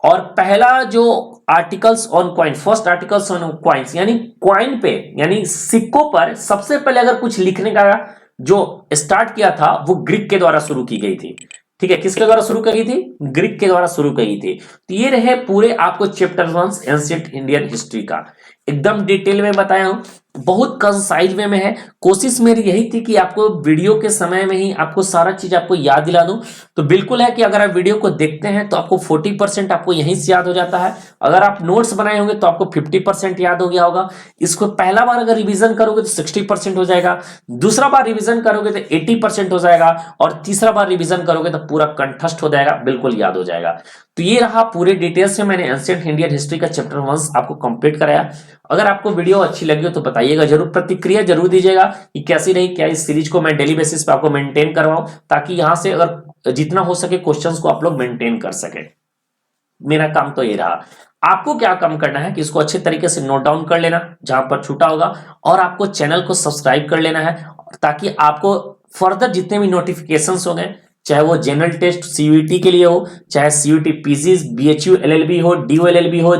और पहला जो articles on coin, first articles on coins, यानी कॉइन पे यानी सिक्कों पर सबसे पहले अगर कुछ लिखने का जो स्टार्ट किया था वो ग्रीक के द्वारा शुरू की गई थी, ठीक है। किसके द्वारा शुरू की थी? ग्रीक के द्वारा शुरू की थी। तो ये रहे पूरे आपको चैप्टर 1 एंशिएंट इंडियन हिस्ट्री का। एकदम डिटेल में बताया हूं, बहुत कंसाइज वे में है। कोशिश मेरी यही थी कि आपको वीडियो के समय में ही आपको सारा चीज आपको याद दिला दूं। तो बिल्कुल है कि अगर आप वीडियो को देखते हैं तो आपको 40% आपको यहीं से याद हो जाता है। अगर आप नोट्स बनाए होंगे तो आपको 50% याद हो गया होगा। इसको पहला बार अगर रिवीजन करोगे तो 60% हो जाएगा, दूसरा बार रिवीजन करोगे तो 80% हो जाएगा, और तीसरा बार रिवीजन करोगे तो पूरा कंठस्थ हो जाएगा, बिल्कुल याद हो जाएगा। तो ये रहा पूरे डिटेल्स में मैंने एंशिएंट इंडियन हिस्ट्री का चैप्टर 1 आपको कंप्लीट कराया। अगर आपको वीडियो अच्छी लगी हो तो बताइएगा जरूर, प्रतिक्रिया जरूर दीजिएगा कि कैसी रही, क्या इस सीरीज को मैं डेली बेसिस पे आपको मेंटेन करवाऊं, ताकि यहां से अगर जितना हो सके क्वेश्चंस को आप लोग मेंटेन कर सके। मेरा काम तो ये रहा। आपको क्या काम करना है कि इसको अच्छे तरीके से नोट डाउन कर लेना जहां पर छूटा होगा, और आपको चैनल को सब्सक्राइब कर लेना है, ताकि आपको फर्दर जितने भी नोटिफिकेशंस हो गए, चाहे वो जनरल टेस्ट सीयूईटी के लिए हो, चाहे सीयूईटी पीजीज, बीएचयू एलएलबी हो, डीओएलएलबी हो,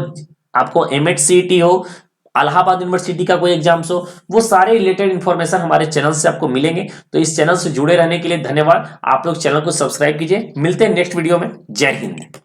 आपको एमएड सीईटी हो, इलाहाबाद यूनिवर्सिटी का कोई एग्जाम्स हो, वो सारे रिलेटेड इंफॉर्मेशन हमारे चैनल से आपको मिलेंगे। तो इस चैनल से जुड़े रहने के लिए धन्यवाद। आप लोग चैनल को सब्सक्राइब कीजिए। मिलते हैं नेक्स्ट वीडियो में। जय हिंद।